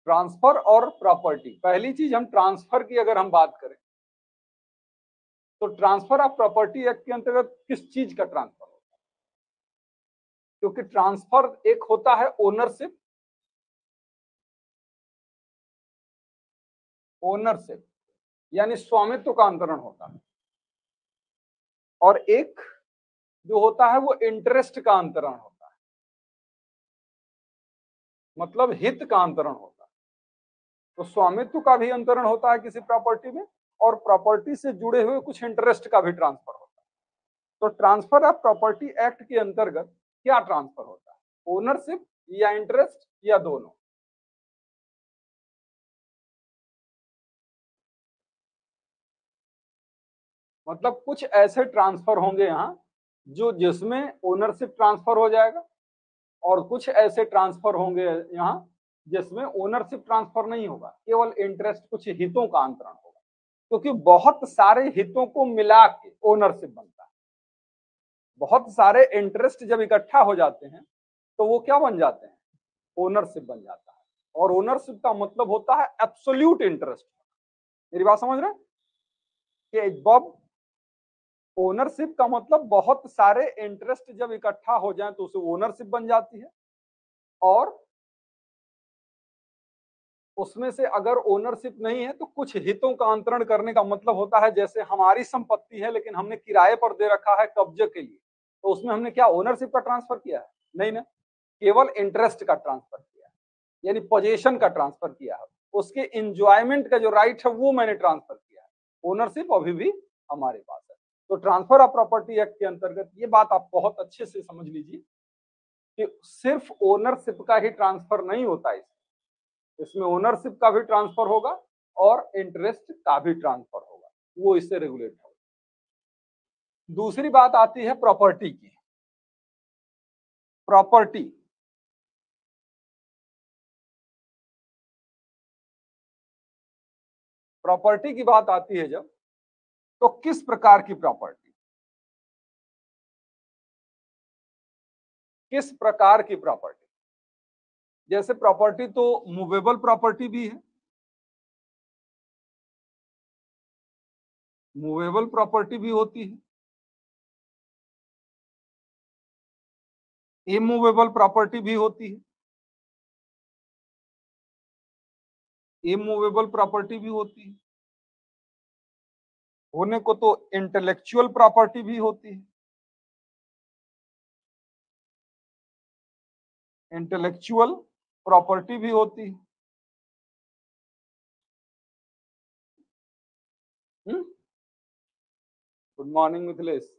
Transfer और property. पहली चीज हम ट्रांसफर की अगर हम बात करें तो ट्रांसफर ऑफ प्रॉपर्टी एक्ट के अंतर्गत किस चीज का ट्रांसफर होता है? क्योंकि ट्रांसफर एक होता है ओनरशिप, ओनरशिप यानी स्वामित्व का अंतरण होता है, और एक जो होता है वो इंटरेस्ट का अंतरण होता है, मतलब हित का अंतरण होता है। तो स्वामित्व का भी अंतरण होता है किसी प्रॉपर्टी में, और प्रॉपर्टी से जुड़े हुए कुछ इंटरेस्ट का भी ट्रांसफर होता है। तो ट्रांसफर ऑफ प्रॉपर्टी एक्ट के अंतर्गत क्या ट्रांसफर होता है? ओनरशिप या इंटरेस्ट या दोनों? मतलब कुछ ऐसे ट्रांसफर होंगे यहाँ जो जिसमें ओनरशिप ट्रांसफर हो जाएगा, और कुछ ऐसे ट्रांसफर होंगे यहाँ जिसमें ओनरशिप ट्रांसफर नहीं होगा, केवल इंटरेस्ट, कुछ हितों का अंतरण होगा। क्योंकि बहुत सारे हितों को मिला के ओनरशिप बनता है। बहुत सारे इंटरेस्ट जब इकट्ठा हो जाते हैं तो वो क्या बन जाते हैं? ओनरशिप बन जाता है। और ओनरशिप का मतलब होता है एब्सोल्यूट इंटरेस्ट। मेरी बात समझ रहे हैं कि बब ओनरशिप का मतलब बहुत सारे इंटरेस्ट जब इकट्ठा हो जाए तो उसे ओनरशिप बन जाती है। और उसमें से अगर ओनरशिप नहीं है तो कुछ हितों का अंतरण करने का मतलब होता है, जैसे हमारी संपत्ति है लेकिन हमने किराए पर दे रखा है कब्जे के लिए, तो उसमें हमने क्या ओनरशिप का ट्रांसफर किया है? नहीं ना, केवल इंटरेस्ट का ट्रांसफर किया है, यानी पोजेशन का ट्रांसफर किया है, उसके इंजॉयमेंट का जो राइट है वो मैंने ट्रांसफर किया है। ओनरशिप अभी भी हमारे पास है। तो ट्रांसफर ऑफ प्रॉपर्टी एक्ट के अंतर्गत ये बात आप बहुत अच्छे से समझ लीजिए कि सिर्फ ओनरशिप का ही ट्रांसफर नहीं होता है, इसमें ओनरशिप का भी ट्रांसफर होगा और इंटरेस्ट का भी ट्रांसफर होगा, वो इससे रेगुलेट होगा। दूसरी बात आती है प्रॉपर्टी की। प्रॉपर्टी प्रॉपर्टी की बात आती है जब, तो किस प्रकार की प्रॉपर्टी, किस प्रकार की प्रॉपर्टी? जैसे प्रॉपर्टी तो मूवेबल प्रॉपर्टी भी है, मूवेबल प्रॉपर्टी भी होती है, इमूवेबल प्रॉपर्टी भी होती है, इमूवेबल प्रॉपर्टी भी होती है, होने को तो इंटेलेक्चुअल प्रॉपर्टी भी होती है, इंटेलेक्चुअल प्रॉपर्टी भी होती है। Good morning Mithilesh,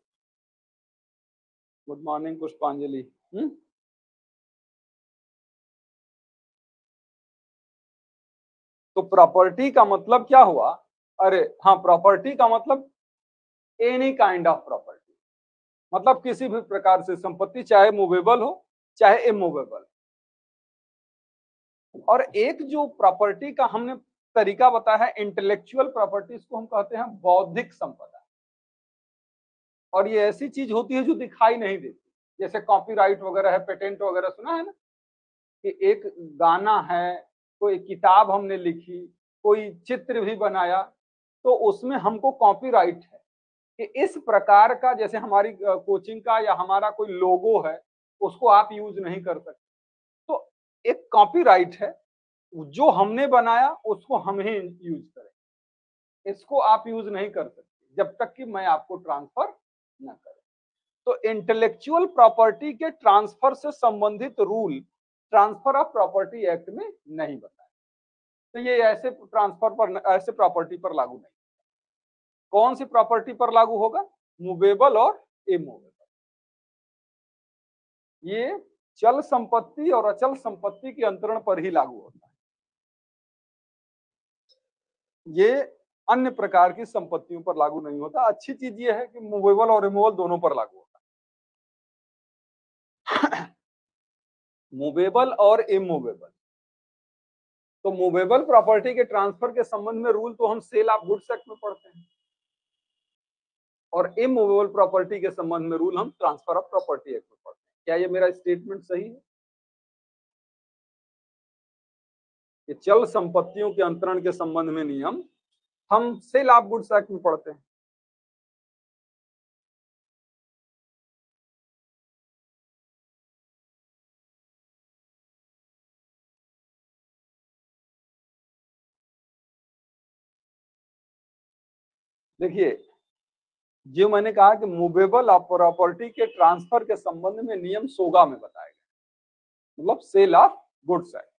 good morning पुष्पांजलि। तो प्रॉपर्टी का मतलब क्या हुआ? अरे हाँ, प्रॉपर्टी का मतलब एनी काइंड ऑफ प्रॉपर्टी, मतलब किसी भी प्रकार से संपत्ति, चाहे मूवेबल हो चाहे इमूवेबल। और एक जो प्रॉपर्टी का हमने तरीका बताया है इंटेलेक्चुअल प्रॉपर्टी, इसको हम कहते हैं बौद्धिक संपदा। और ये ऐसी चीज होती है जो दिखाई नहीं देती, जैसे कॉपीराइट वगैरह है, पेटेंट वगैरह, सुना है ना कि एक गाना है, कोई किताब हमने लिखी, कोई चित्र भी बनाया, तो उसमें हमको कॉपीराइट है कि इस प्रकार का, जैसे हमारी कोचिंग का या हमारा कोई लोगो है, उसको आप यूज नहीं कर सकते। तो एक कॉपीराइट है, जो हमने बनाया उसको हम ही यूज करें, इसको आप यूज नहीं कर सकते जब तक कि मैं आपको ट्रांसफर न करें। तो इंटेलेक्चुअल प्रॉपर्टी के ट्रांसफर से संबंधित rule transfer of property act में नहीं बताए। तो ये ऐसे ट्रांसफर पर, ऐसे प्रॉपर्टी पर लागू नहीं। कौन सी प्रॉपर्टी पर लागू होगा? मूवेबल और इमूवेबल। ये चल संपत्ति और अचल संपत्ति के अंतरण पर ही लागू होता है। ये अन्य प्रकार की संपत्तियों पर लागू नहीं होता। अच्छी चीज ये है कि मूवेबल और इमूवेबल दोनों पर लागू होता है। मूवेबल और इमूवेबल। तो मूवेबल प्रॉपर्टी के ट्रांसफर के संबंध में रूल तो हम सेल ऑफ गुड्स एक्ट में पढ़ते हैं, और इमूवेबल प्रॉपर्टी के संबंध में रूल हम ट्रांसफर ऑफ प्रॉपर्टी एक्ट में पढ़ते हैं। क्या ये मेरा स्टेटमेंट सही है? ये चल संपत्तियों के अंतरण के संबंध में नियम हम सेल ऑफ गुड्स एक्ट में पढ़ते हैं। देखिए, जो मैंने कहा कि मूवेबल प्रॉपर्टी के ट्रांसफर के संबंध में नियम सोगा में बताए गए, मतलब सेल ऑफ गुड्स एक्ट।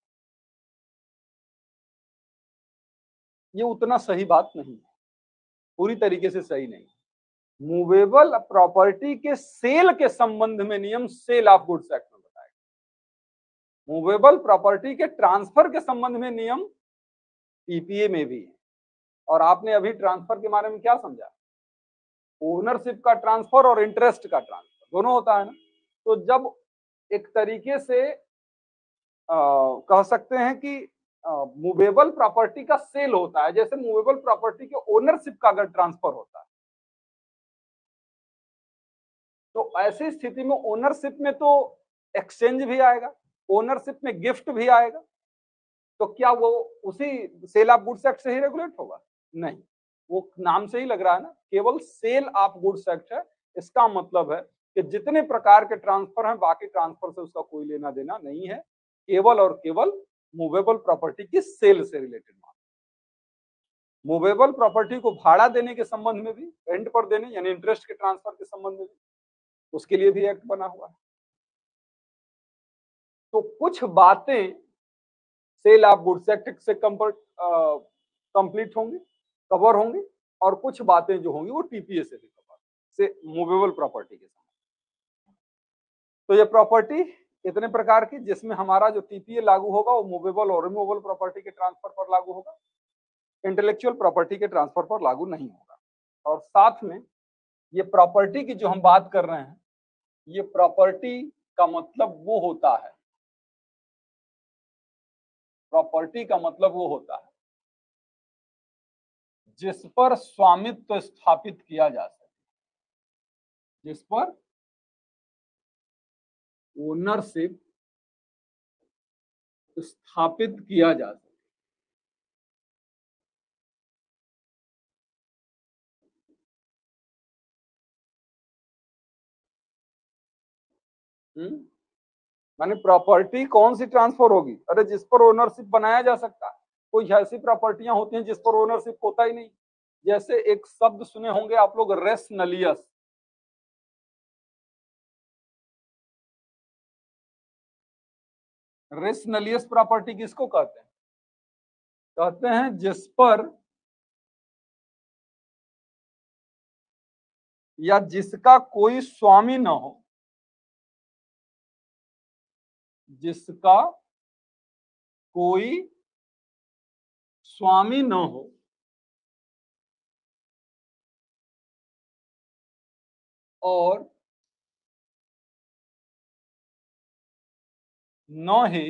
ये उतना सही बात नहीं है, पूरी तरीके से सही नहीं। मूवेबल प्रॉपर्टी के सेल के संबंध में नियम सेल ऑफ गुड्स एक्ट में बताया गया। मूवेबल प्रॉपर्टी के ट्रांसफर के संबंध में नियम टीपीए में भी है। और आपने अभी ट्रांसफर के बारे में क्या समझा? ओनरशिप का ट्रांसफर और इंटरेस्ट का ट्रांसफर दोनों होता है ना। तो जब एक तरीके से कह सकते हैं कि मूवेबल प्रॉपर्टी का सेल होता है, जैसे मूवेबल प्रॉपर्टी के ओनरशिप का अगर ट्रांसफर होता है, तो ऐसी स्थिति में ओनरशिप में तो एक्सचेंज भी आएगा, ओनरशिप में गिफ्ट भी आएगा। तो क्या वो उसी सेल ऑफ गुड्स एक्ट से ही रेगुलेट होगा? नहीं, वो नाम से ही लग रहा है ना, केवल सेल ऑफ गुड्स एक्ट है। इसका मतलब है कि जितने प्रकार के ट्रांसफर हैं, बाकी ट्रांसफर से उसका कोई लेना देना नहीं है, केवल और केवल मूवेबल प्रॉपर्टी की सेल से रिलेटेड। मूवेबल प्रॉपर्टी को भाड़ा देने के संबंध में भी, रेंट पर देने यानी इंटरेस्ट के ट्रांसफर के संबंध में भी, उसके लिए भी एक्ट बना हुआ है। तो कुछ बातें सेल ऑफ गुड्स एक्ट से कंप्लीट होंगी, कवर होंगी, और कुछ बातें जो होंगी वो टीपीए से भी कवर, से मूवेबल प्रॉपर्टी के साथ। तो ये प्रॉपर्टी इतने प्रकार की, जिसमें हमारा जो टीपीए लागू होगा वो मूवेबल और रिमूवेबल प्रॉपर्टी के ट्रांसफर पर लागू होगा, इंटेलेक्चुअल प्रॉपर्टी के ट्रांसफर पर लागू नहीं होगा। और साथ में ये प्रॉपर्टी की जो हम बात कर रहे हैं, ये प्रॉपर्टी का मतलब वो होता है, प्रॉपर्टी का मतलब वो होता है जिस पर स्वामित्व स्थापित किया जा सके, जिस पर ओनरशिप स्थापित किया जा सके। माने प्रॉपर्टी कौन सी ट्रांसफर होगी? अरे जिस पर ओनरशिप बनाया जा सकता है। कोई ऐसी प्रॉपर्टियां होती हैं जिस पर ओनरशिप होता ही नहीं। जैसे एक शब्द सुने होंगे आप लोग, रेस नलियस। रेस नलियस प्रॉपर्टी किसको कहते हैं? कहते हैं जिस पर या जिसका कोई स्वामी न हो, जिसका कोई स्वामी न हो और न ही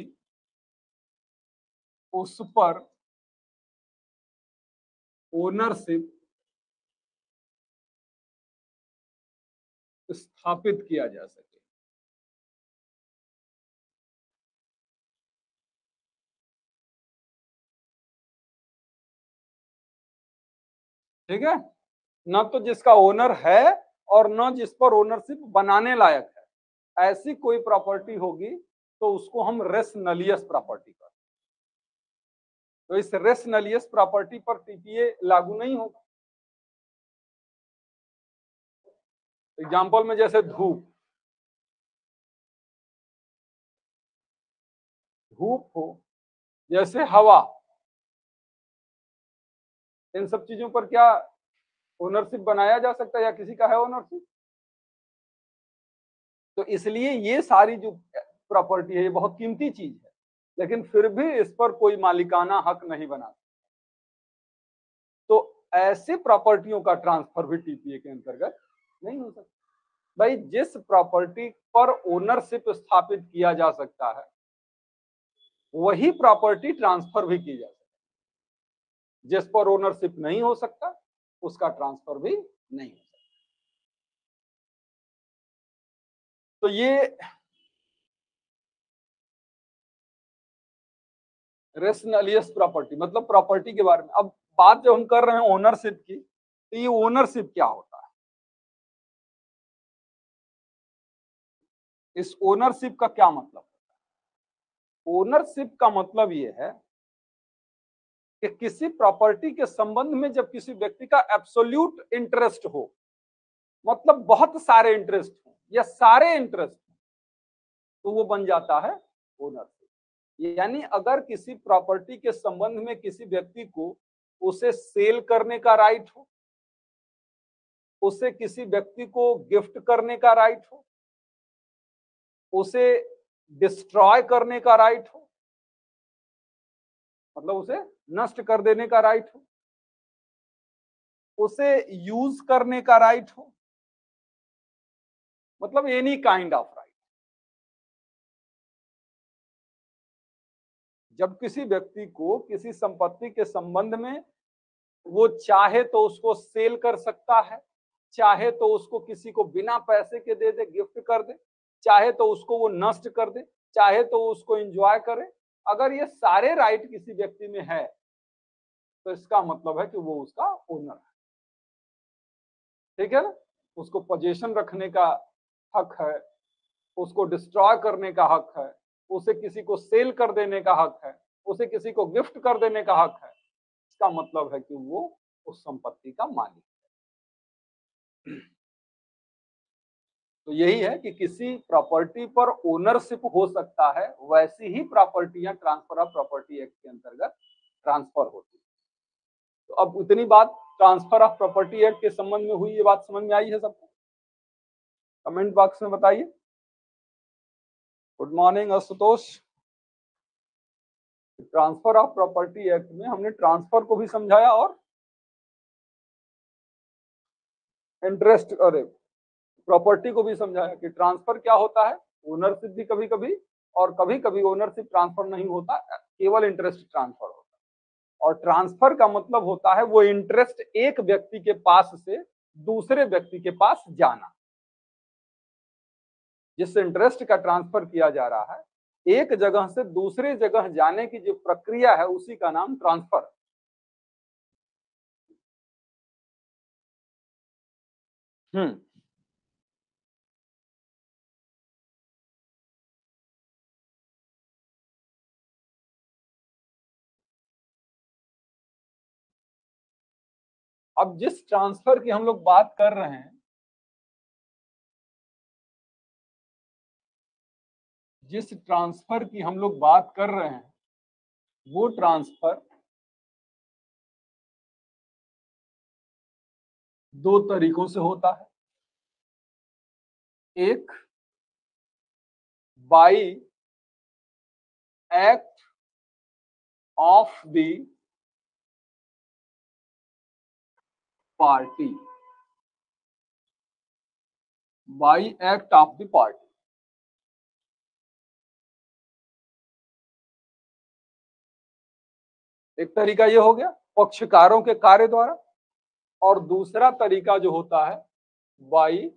उस पर ओनरशिप स्थापित किया जा सके। ठीक है, न तो जिसका ओनर है और न जिस पर ओनरशिप बनाने लायक है, ऐसी कोई प्रॉपर्टी होगी तो उसको हम रेस नलियस प्रॉपर्टी कहते हैं। तो इस रेस नलियस प्रॉपर्टी पर टीपीए लागू नहीं होगा। एग्जाम्पल में जैसे धूप, धूप हो, जैसे हवा, इन सब चीजों पर क्या ओनरशिप बनाया जा सकता है या किसी का है ओनरशिप? तो इसलिए ये सारी जो प्रॉपर्टी है ये बहुत कीमती चीज है, लेकिन फिर भी इस पर कोई मालिकाना हक नहीं बना। तो ऐसे प्रॉपर्टियों का ट्रांसफर भी टीपीए के अंतर्गत नहीं हो सकता। भाई जिस प्रॉपर्टी पर ओनरशिप स्थापित किया जा सकता है वही प्रॉपर्टी ट्रांसफर भी की जा सकती है। जिस पर ओनरशिप नहीं हो सकता उसका ट्रांसफर भी नहीं हो सकता। तो ये रेशनलियस प्रॉपर्टी मतलब प्रॉपर्टी के बारे में। अब बात जब हम कर रहे हैं ओनरशिप की, तो ये ओनरशिप क्या होता है, इस ओनरशिप का क्या मतलब है? ओनरशिप का मतलब ये है कि किसी प्रॉपर्टी के संबंध में जब किसी व्यक्ति का एब्सोल्यूट इंटरेस्ट हो, मतलब बहुत सारे इंटरेस्ट हो या सारे इंटरेस्ट हो, तो वो बन जाता है ओनरशिप। यानी अगर किसी प्रॉपर्टी के संबंध में किसी व्यक्ति को उसे सेल करने का राइट हो, उसे किसी व्यक्ति को गिफ्ट करने का राइट हो, उसे डिस्ट्रॉय करने का राइट हो, मतलब उसे नष्ट कर देने का राइट हो, उसे यूज करने का राइट हो, मतलब एनी काइंड ऑफ राइट। जब किसी व्यक्ति को किसी संपत्ति के संबंध में वो चाहे तो उसको सेल कर सकता है, चाहे तो उसको किसी को बिना पैसे के दे दे, गिफ्ट कर दे, चाहे तो उसको वो नष्ट कर दे, चाहे तो उसको एंजॉय करे, अगर ये सारे राइट किसी व्यक्ति में है तो इसका मतलब है कि वो उसका ओनर है। ठीक है ना? उसको पोजीशन रखने का हक है, उसको डिस्ट्रॉय करने का हक है, उसे किसी को सेल कर देने का हक है, उसे किसी को गिफ्ट कर देने का हक है। इसका मतलब है कि वो उस संपत्ति का मालिक है। तो यही है कि किसी प्रॉपर्टी पर ओनरशिप हो सकता है, वैसी ही प्रॉपर्टियां ट्रांसफर ऑफ प्रॉपर्टी एक्ट के अंतर्गत ट्रांसफर होती है। तो अब इतनी बात ट्रांसफर ऑफ प्रॉपर्टी एक्ट के संबंध में हुई, ये बात समझ में आई है सबको? कमेंट बॉक्स में बताइए। Good morning Ashutosh. Transfer of property act में हमने ट्रांसफर को भी समझाया और इंटरेस्ट, अरे प्रॉपर्टी को भी समझाया कि ट्रांसफर क्या होता है, ओनरशिप भी कभी कभी, और कभी कभी ओनरशिप ट्रांसफर नहीं होता, केवल इंटरेस्ट ट्रांसफर होता है। और ट्रांसफर का मतलब होता है वो इंटरेस्ट एक व्यक्ति के पास से दूसरे व्यक्ति के पास जाना। जिस इंटरेस्ट का ट्रांसफर किया जा रहा है, एक जगह से दूसरे जगह जाने की जो प्रक्रिया है उसी का नाम ट्रांसफर। अब जिस ट्रांसफर की हम लोग बात कर रहे हैं, जिस ट्रांसफर की हम लोग बात कर रहे हैं, वो ट्रांसफर दो तरीकों से होता है। एक by act of the party, by act of the party. एक तरीका ये हो गया पक्षकारों के कार्य द्वारा, और दूसरा तरीका जो होता है by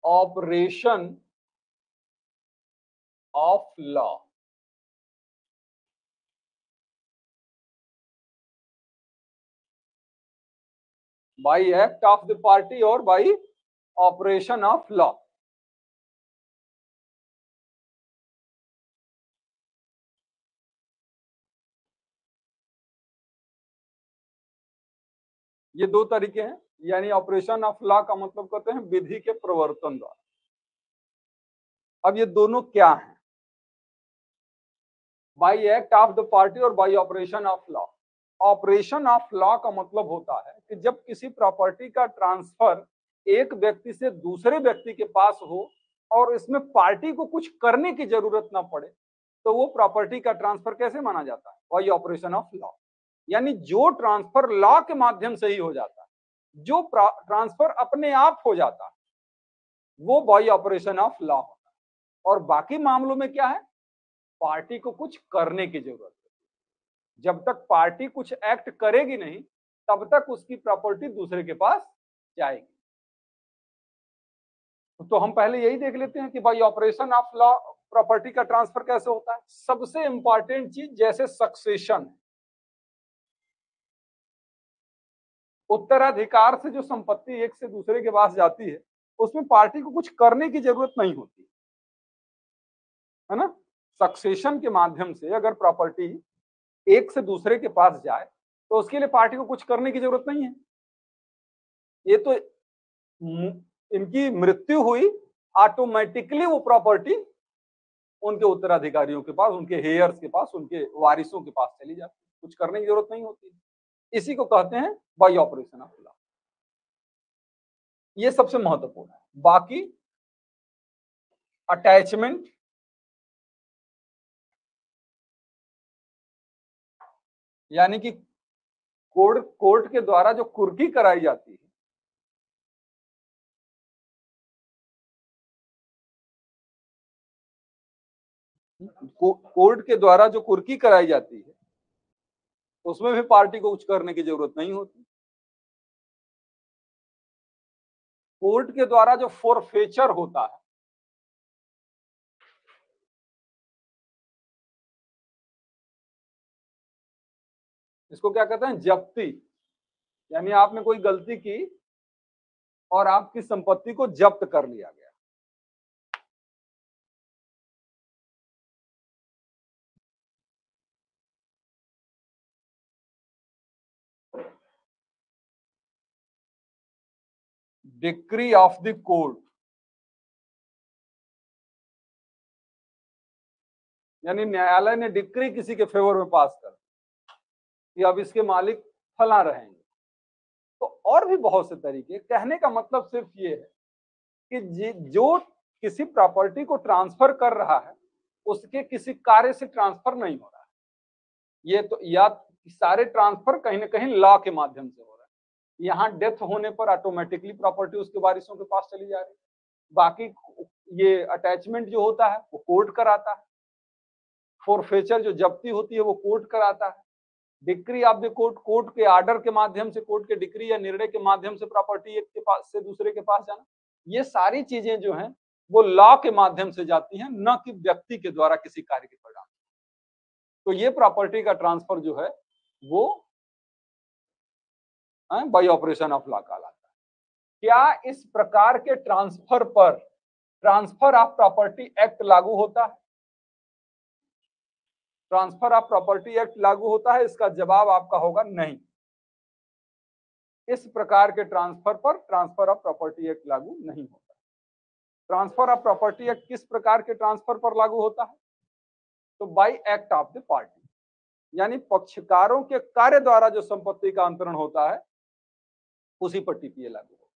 operation of law. By act of the party और बाई ऑपरेशन ऑफ लॉ। ये दो तरीके हैं, यानी ऑपरेशन ऑफ लॉ का मतलब कहते हैं विधि के प्रवर्तन द्वारा। अब ये दोनों क्या हैं, by act of the party और by operation of law. Operation of law का मतलब होता है कि जब किसी प्रॉपर्टी का ट्रांसफर एक व्यक्ति से दूसरे व्यक्ति के पास हो और इसमें पार्टी को कुछ करने की जरूरत ना पड़े, तो वो प्रॉपर्टी का ट्रांसफर कैसे माना जाता है? By operation of law. यानी जो ट्रांसफर लॉ के माध्यम से ही हो जाता है, जो ट्रांसफर अपने आप हो जाता है, वो बाई ऑपरेशन ऑफ लॉ होता है। और बाकी मामलों में क्या है, पार्टी को कुछ करने की जरूरत है। जब तक पार्टी कुछ एक्ट करेगी नहीं, तब तक उसकी प्रॉपर्टी दूसरे के पास जाएगी। तो हम पहले यही देख लेते हैं कि by operation of law property का ट्रांसफर कैसे होता है? सबसे इंपॉर्टेंट चीज जैसे सक्सेशन, उत्तराधिकार से जो संपत्ति एक से दूसरे के पास जाती है उसमें पार्टी को कुछ करने की जरूरत नहीं होती है ना। सक्सेशन के माध्यम से अगर प्रॉपर्टी एक से दूसरे के पास जाए तो उसके लिए पार्टी को कुछ करने की जरूरत नहीं है। ये तो इनकी मृत्यु हुई, ऑटोमेटिकली वो प्रॉपर्टी उनके उत्तराधिकारियों के पास, उनके हेयर्स के पास, उनके वारिसों के पास चली जाती है, कुछ करने की जरूरत नहीं होती। इसी को कहते हैं बाय ऑपरेशन ऑफ लॉ। ये सबसे महत्वपूर्ण है। बाकी अटैचमेंट, यानी कि कोर्ट के द्वारा जो कुर्की कराई जाती है, कोर्ट के द्वारा जो कुर्की कराई जाती है उसमें भी पार्टी को कुछ करने की जरूरत नहीं होती। कोर्ट के द्वारा जो फोरफेचर होता है, इसको क्या कहते हैं? जब्ती। यानी आपने कोई गलती की और आपकी संपत्ति को जब्त कर लिया गया। डिक्री ऑफ द कोर्ट, यानी न्यायालय ने डिक्री किसी के फेवर में पास कर कि अब इसके मालिक फला रहेंगे। तो और भी बहुत से तरीके। कहने का मतलब सिर्फ ये है कि जो किसी प्रॉपर्टी को ट्रांसफर कर रहा है उसके किसी कार्य से ट्रांसफर नहीं हो रहा है। ये तो या सारे ट्रांसफर कहीं ना कहीं लॉ के माध्यम से हो रहा है। यहाँ डेथ होने पर ऑटोमेटिकली प्रॉपर्टी उसके वारिसों के पास चली जा रही है। बाकी ये अटैचमेंट जो होता है वो कोर्ट कराता है। फोरफेचर जो जब्ती होती है वो कोर्ट कराता है। Decree of the court, court के आर्डर के माध्यम से, कोर्ट के डिक्री या निर्णय के माध्यम से प्रॉपर्टी एक के पास से दूसरे के पास जाना, ये सारी चीजें जो हैं वो लॉ के माध्यम से जाती हैं, न कि व्यक्ति के द्वारा किसी कार्य के परिणाम। तो ये प्रॉपर्टी का ट्रांसफर जो है वो बाय ऑपरेशन ऑफ लॉ कहलाता है। क्या इस प्रकार के ट्रांसफर पर ट्रांसफर ऑफ प्रॉपर्टी एक्ट लागू होता है? ट्रांसफर ऑफ प्रॉपर्टी एक्ट लागू होता है? इसका जवाब आपका होगा नहीं। इस प्रकार के ट्रांसफर पर ट्रांसफर ऑफ प्रॉपर्टी एक्ट लागू नहीं होता। ट्रांसफर ऑफ प्रॉपर्टी एक्ट किस प्रकार के ट्रांसफर पर लागू होता है? तो bye act of the party, यानी पक्षकारों के कार्य द्वारा जो संपत्ति का अंतरण होता है उसी पर टीपीए लागू होता है।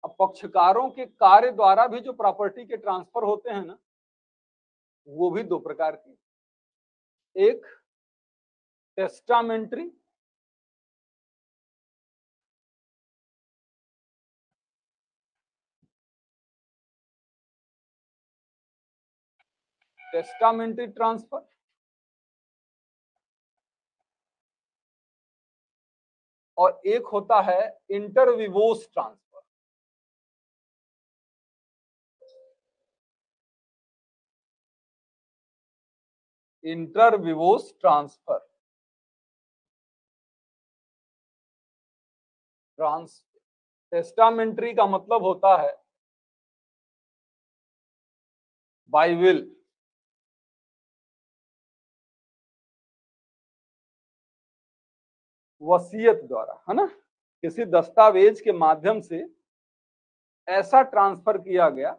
अब पक्षकारों के कार्य द्वारा भी जो प्रॉपर्टी के ट्रांसफर होते हैं ना, वो भी दो प्रकार के। एक टेस्टामेंट्री, टेस्टामेंट्री ट्रांसफर, और एक होता है इंटरविवोस ट्रांसफर। इंटरविवोस ट्रांसफर, टेस्टामेंट्री का मतलब होता है बाय विल, वसीयत द्वारा, है ना। किसी दस्तावेज के माध्यम से ऐसा ट्रांसफर किया गया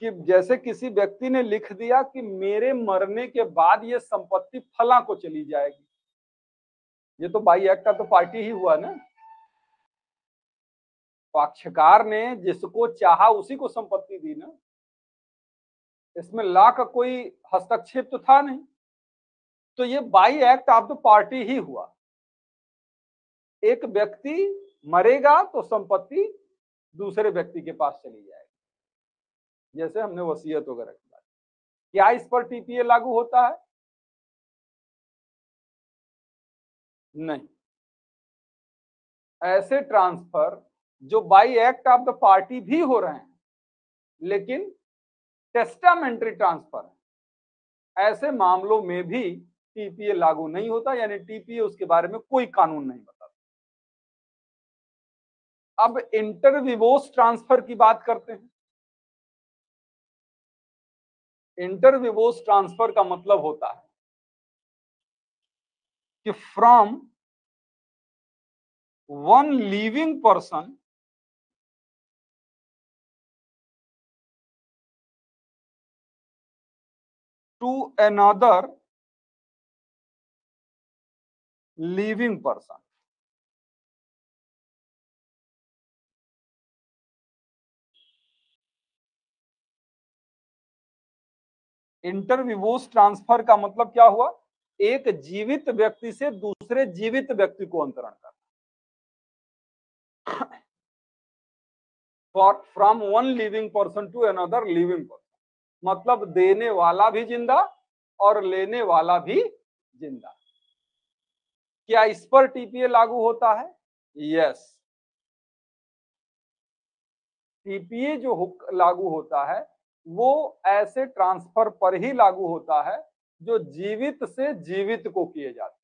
कि जैसे किसी व्यक्ति ने लिख दिया कि मेरे मरने के बाद ये संपत्ति फला को चली जाएगी। ये तो by act of the party ही हुआ ना। पक्षकार ने जिसको चाहा उसी को संपत्ति दी ना, इसमें लॉ का कोई हस्तक्षेप तो था नहीं। तो ये by act of the party ही हुआ। एक व्यक्ति मरेगा तो संपत्ति दूसरे व्यक्ति के पास चली जाएगी, जैसे हमने वसीयत वगैरह की बात। क्या इस पर टीपीए लागू होता है? नहीं। ऐसे ट्रांसफर जो by act of the party भी हो रहे हैं, लेकिन टेस्टामेंट्री ट्रांसफर है, ऐसे मामलों में भी टीपीए लागू नहीं होता, यानी टीपीए उसके बारे में कोई कानून नहीं बताता। अब इंटर विवोस ट्रांसफर की बात करते हैं। इंटर विवोस ट्रांसफर का मतलब होता है कि from one living person to another living person. Inter vivos transfer का मतलब क्या हुआ? एक जीवित व्यक्ति से दूसरे जीवित व्यक्ति को अंतरण करना। For from one living person to another living person, मतलब देने वाला भी जिंदा और लेने वाला भी जिंदा। क्या इस पर टीपीए लागू होता है? यस। टीपीए जो लागू होता है वो ऐसे ट्रांसफर पर ही लागू होता है जो जीवित से जीवित को किए जाते हैं।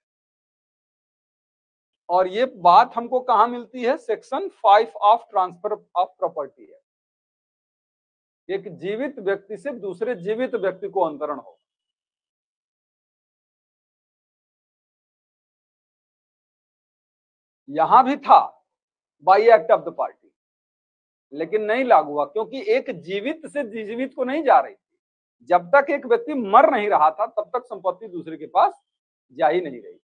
और ये बात हमको कहां मिलती है? Section 5 of transfer of property है। एक जीवित व्यक्ति से दूसरे जीवित व्यक्ति को अंतरण हो। यहां भी था by act of the party, लेकिन नहीं लागू हुआ क्योंकि एक जीवित से जीवित को नहीं जा रही थी। जब तक एक व्यक्ति मर नहीं रहा था तब तक संपत्ति दूसरे के पास जा ही नहीं रही,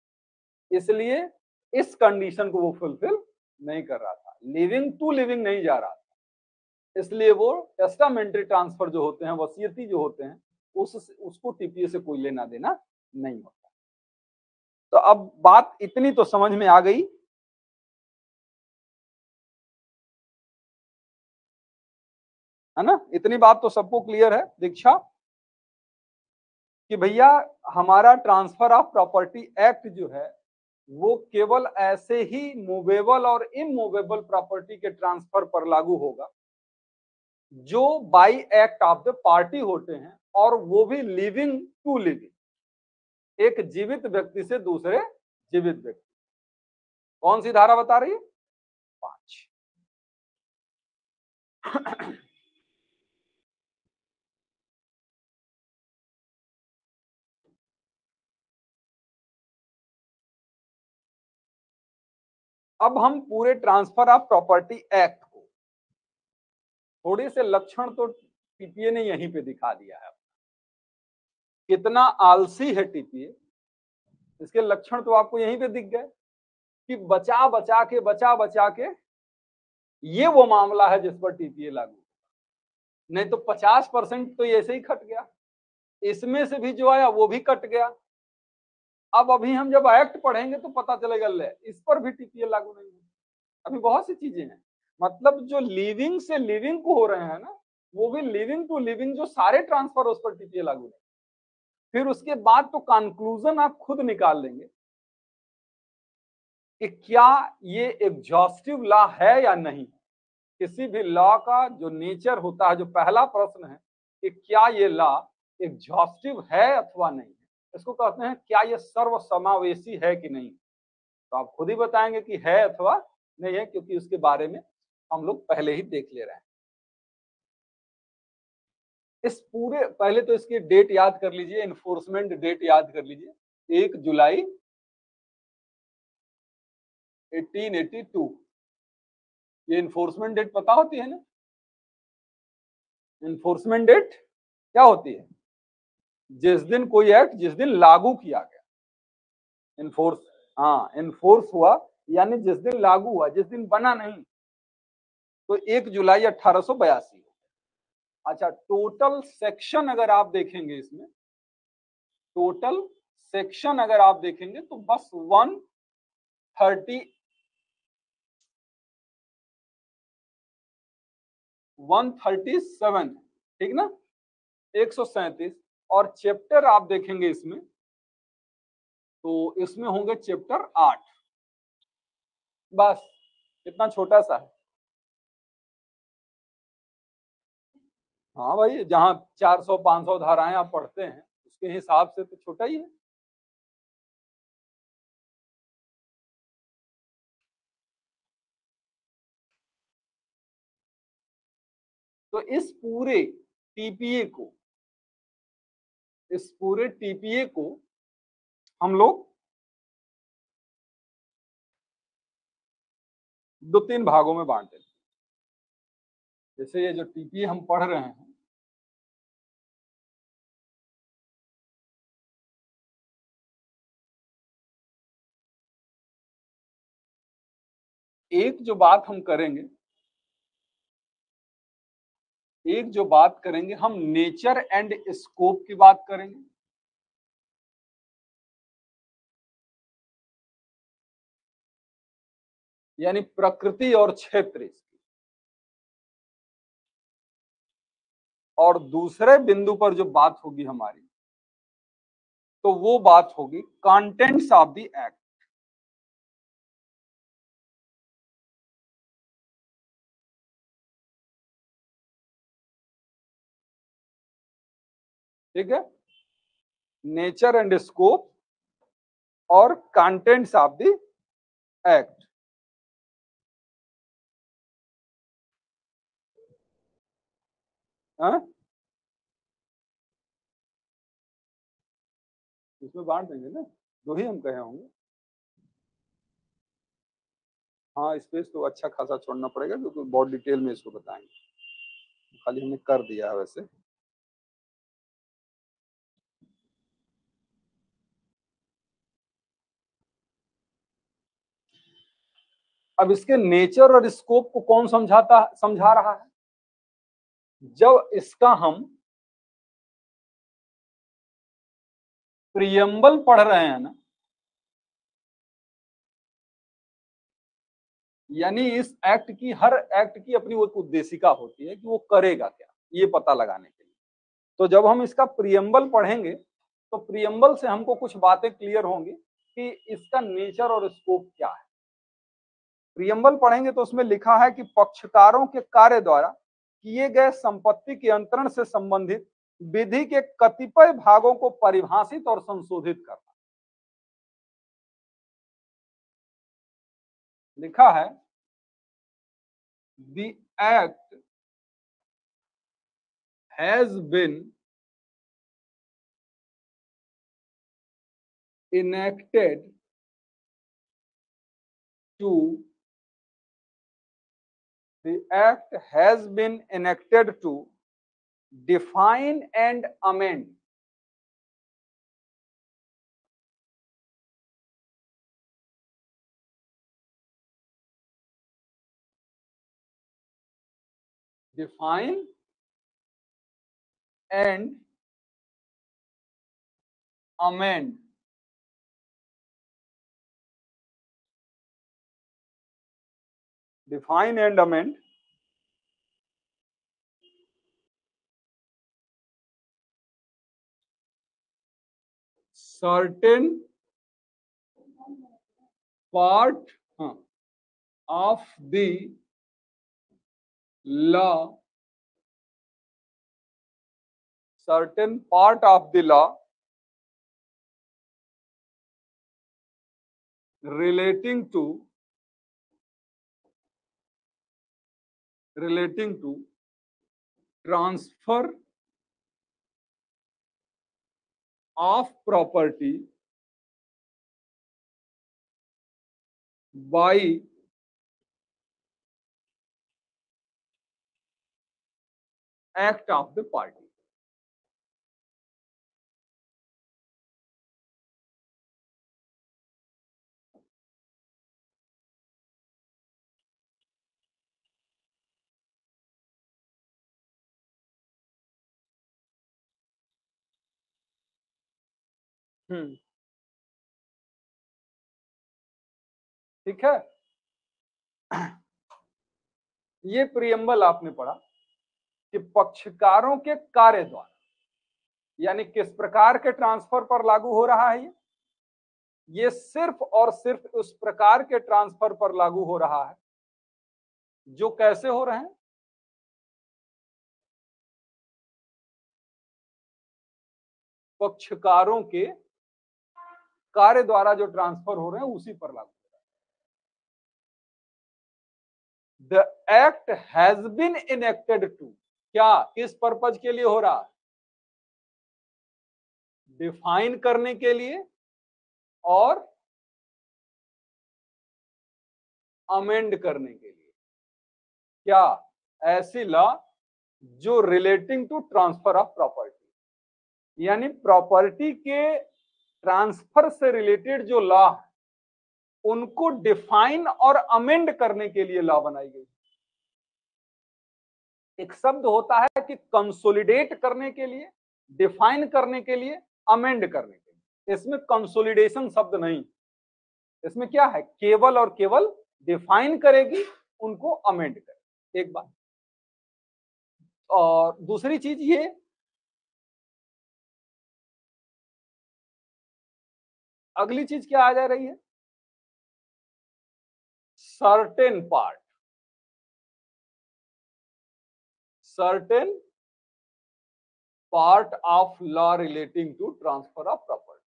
इसलिए इस कंडीशन को वो फुलफिल नहीं कर रहा था। लिविंग टू लिविंग नहीं जा रहा था, इसलिए वो टेस्टामेंट्री ट्रांसफर जो होते हैं, वसीयती जो होते हैं, उसको टीपीए से कोई लेना देना नहीं होता। तो अब बात इतनी तो समझ में आ गई, है ना? इतनी बात तो सबको क्लियर है दीक्षा कि भैया हमारा ट्रांसफर ऑफ प्रॉपर्टी एक्ट जो है वो केवल ऐसे ही मूवेबल और इमूवेबल प्रॉपर्टी के ट्रांसफर पर लागू होगा जो by act of the party होते हैं, और वो भी लिविंग टू लिविंग, एक जीवित व्यक्ति से दूसरे जीवित व्यक्ति। कौन सी धारा बता रही है? 5। अब हम पूरे ट्रांसफर ऑफ प्रॉपर्टी एक्ट को थोड़े से लक्षण तो टीपीए ने यहीं पे दिखा दिया है। कितना आलसी है टीपीए, इसके लक्षण तो आपको यहीं पे दिख गए कि बचा बचा के ये वो मामला है जिस पर टीपीए लागू, नहीं तो 50% तो ऐसे ही कट गया, इसमें से भी जो आया वो भी कट गया। अब अभी हम जब एक्ट पढ़ेंगे तो पता चलेगा ले इस पर भी टीपीए लागू नहीं है। अभी बहुत सी चीजें हैं, मतलब जो लिविंग से लिविंग को हो रहे हैं ना, वो भी लिविंग टू लिविंग जो सारे ट्रांसफर उस पर टीपीए लागू नहीं। फिर उसके बाद तो कंक्लूजन आप खुद निकाल लेंगे कि क्या ये एग्जॉस्टिव लॉ है या नहीं। किसी भी लॉ का जो नेचर होता है, जो पहला प्रश्न है कि क्या ये लॉ एग्जॉस्टिव है अथवा नहीं है, इसको कहते हैं क्या ये सर्वसमावेशी है कि नहीं। तो आप खुद ही बताएंगे कि है अथवा नहीं है, क्योंकि उसके बारे में हम लोग पहले ही देख ले रहे हैं। इस पूरे, पहले तो इसकी डेट याद कर लीजिए, इन्फोर्समेंट डेट याद कर लीजिए, 1 जुलाई 1882। ये इन्फोर्समेंट डेट पता होती है ना? इन्फोर्समेंट डेट क्या होती है? जिस दिन कोई एक्ट जिस दिन लागू किया गया, इन्फोर्स, हाँ इन्फोर्स हुआ यानी जिस दिन लागू हुआ, जिस दिन बना नहीं, तो 1 जुलाई 1882। अच्छा, टोटल सेक्शन अगर आप देखेंगे इसमें, टोटल सेक्शन अगर आप देखेंगे तो बस 137, ठीक ना, 137। और चैप्टर आप देखेंगे इसमें तो इसमें होंगे चैप्टर 8, बस इतना छोटा सा है। हाँ भाई, जहाँ 400-500 धाराएं आप पढ़ते हैं उसके हिसाब से तो छोटा ही है। तो इस पूरे टीपीए को हम लोग 2-3 भागों में बांट देते हैं। जैसे ये जो टीपीए हम पढ़ रहे हैं, एक जो बात हम करेंगे हम नेचर एंड स्कोप की बात करेंगे। यानी प्रकृति और क्षेत्र इसकी। और दूसरे बिंदु पर जो बात होगी हमारी, तो वो बात होगी कंटेंट्स ऑफ द एक्ट। ठीक है, नेचर एंड स्कोप और कंटेंट्स ऑफ द एक्ट। इसमें बांट देंगे ना, 2 ही हम कहे होंगे। हाँ, स्पेस तो अच्छा खासा छोड़ना पड़ेगा क्योंकि बहुत डिटेल में इसको बताएंगे। खाली हमने कर दिया है वैसे। अब इसके नेचर और स्कोप को कौन समझा रहा है? जब इसका हम प्रियम्बल पढ़ रहे हैं ना, यानी इस एक्ट की, हर एक्ट की अपनी वो उद्देशिका होती है कि वो करेगा क्या, ये पता लगाने के लिए। तो जब हम इसका प्रियम्बल पढ़ेंगे तो प्रियम्बल से हमको कुछ बातें क्लियर होंगी कि इसका नेचर और स्कोप क्या है। प्रियम्बल पढ़ेंगे तो उसमें लिखा है कि पक्षकारों के कार्य द्वारा किए गए संपत्ति के अंतरण से संबंधित विधि के कतिपय भागों को परिभाषित और संशोधित करना। लिखा है The act has been enacted to define and amend define and amend define and amend certain part of the law relating to transfer of property by act of the party। ठीक है, ये प्रियम्बल आपने पढ़ा कि पक्षकारों के कार्य द्वारा, यानी किस प्रकार के ट्रांसफर पर लागू हो रहा है। ये सिर्फ और सिर्फ उस प्रकार के ट्रांसफर पर लागू हो रहा है जो कैसे हो रहे हैं, पक्षकारों के कार्य द्वारा जो ट्रांसफर हो रहे हैं उसी पर लागू होता है। The act has been enacted to, क्या किस पर्पज के लिए हो रहा है? डिफाइन करने के लिए और अमेंड करने के लिए। क्या? ऐसी लॉ जो relating to transfer of property, यानी प्रॉपर्टी के ट्रांसफर से रिलेटेड जो लॉ है उनको डिफाइन और अमेंड करने के लिए लॉ बनाई गई। एक शब्द होता है कि कंसोलिडेट करने के लिए, डिफाइन करने के लिए, अमेंड करने के लिए। इसमें कंसोलिडेशन शब्द नहीं, इसमें क्या है, केवल और केवल डिफाइन करेगी, उनको अमेंड करेगी। एक बात। और दूसरी चीज ये, अगली चीज क्या आ जा रही है, certain part, certain part of law relating to transfer of property.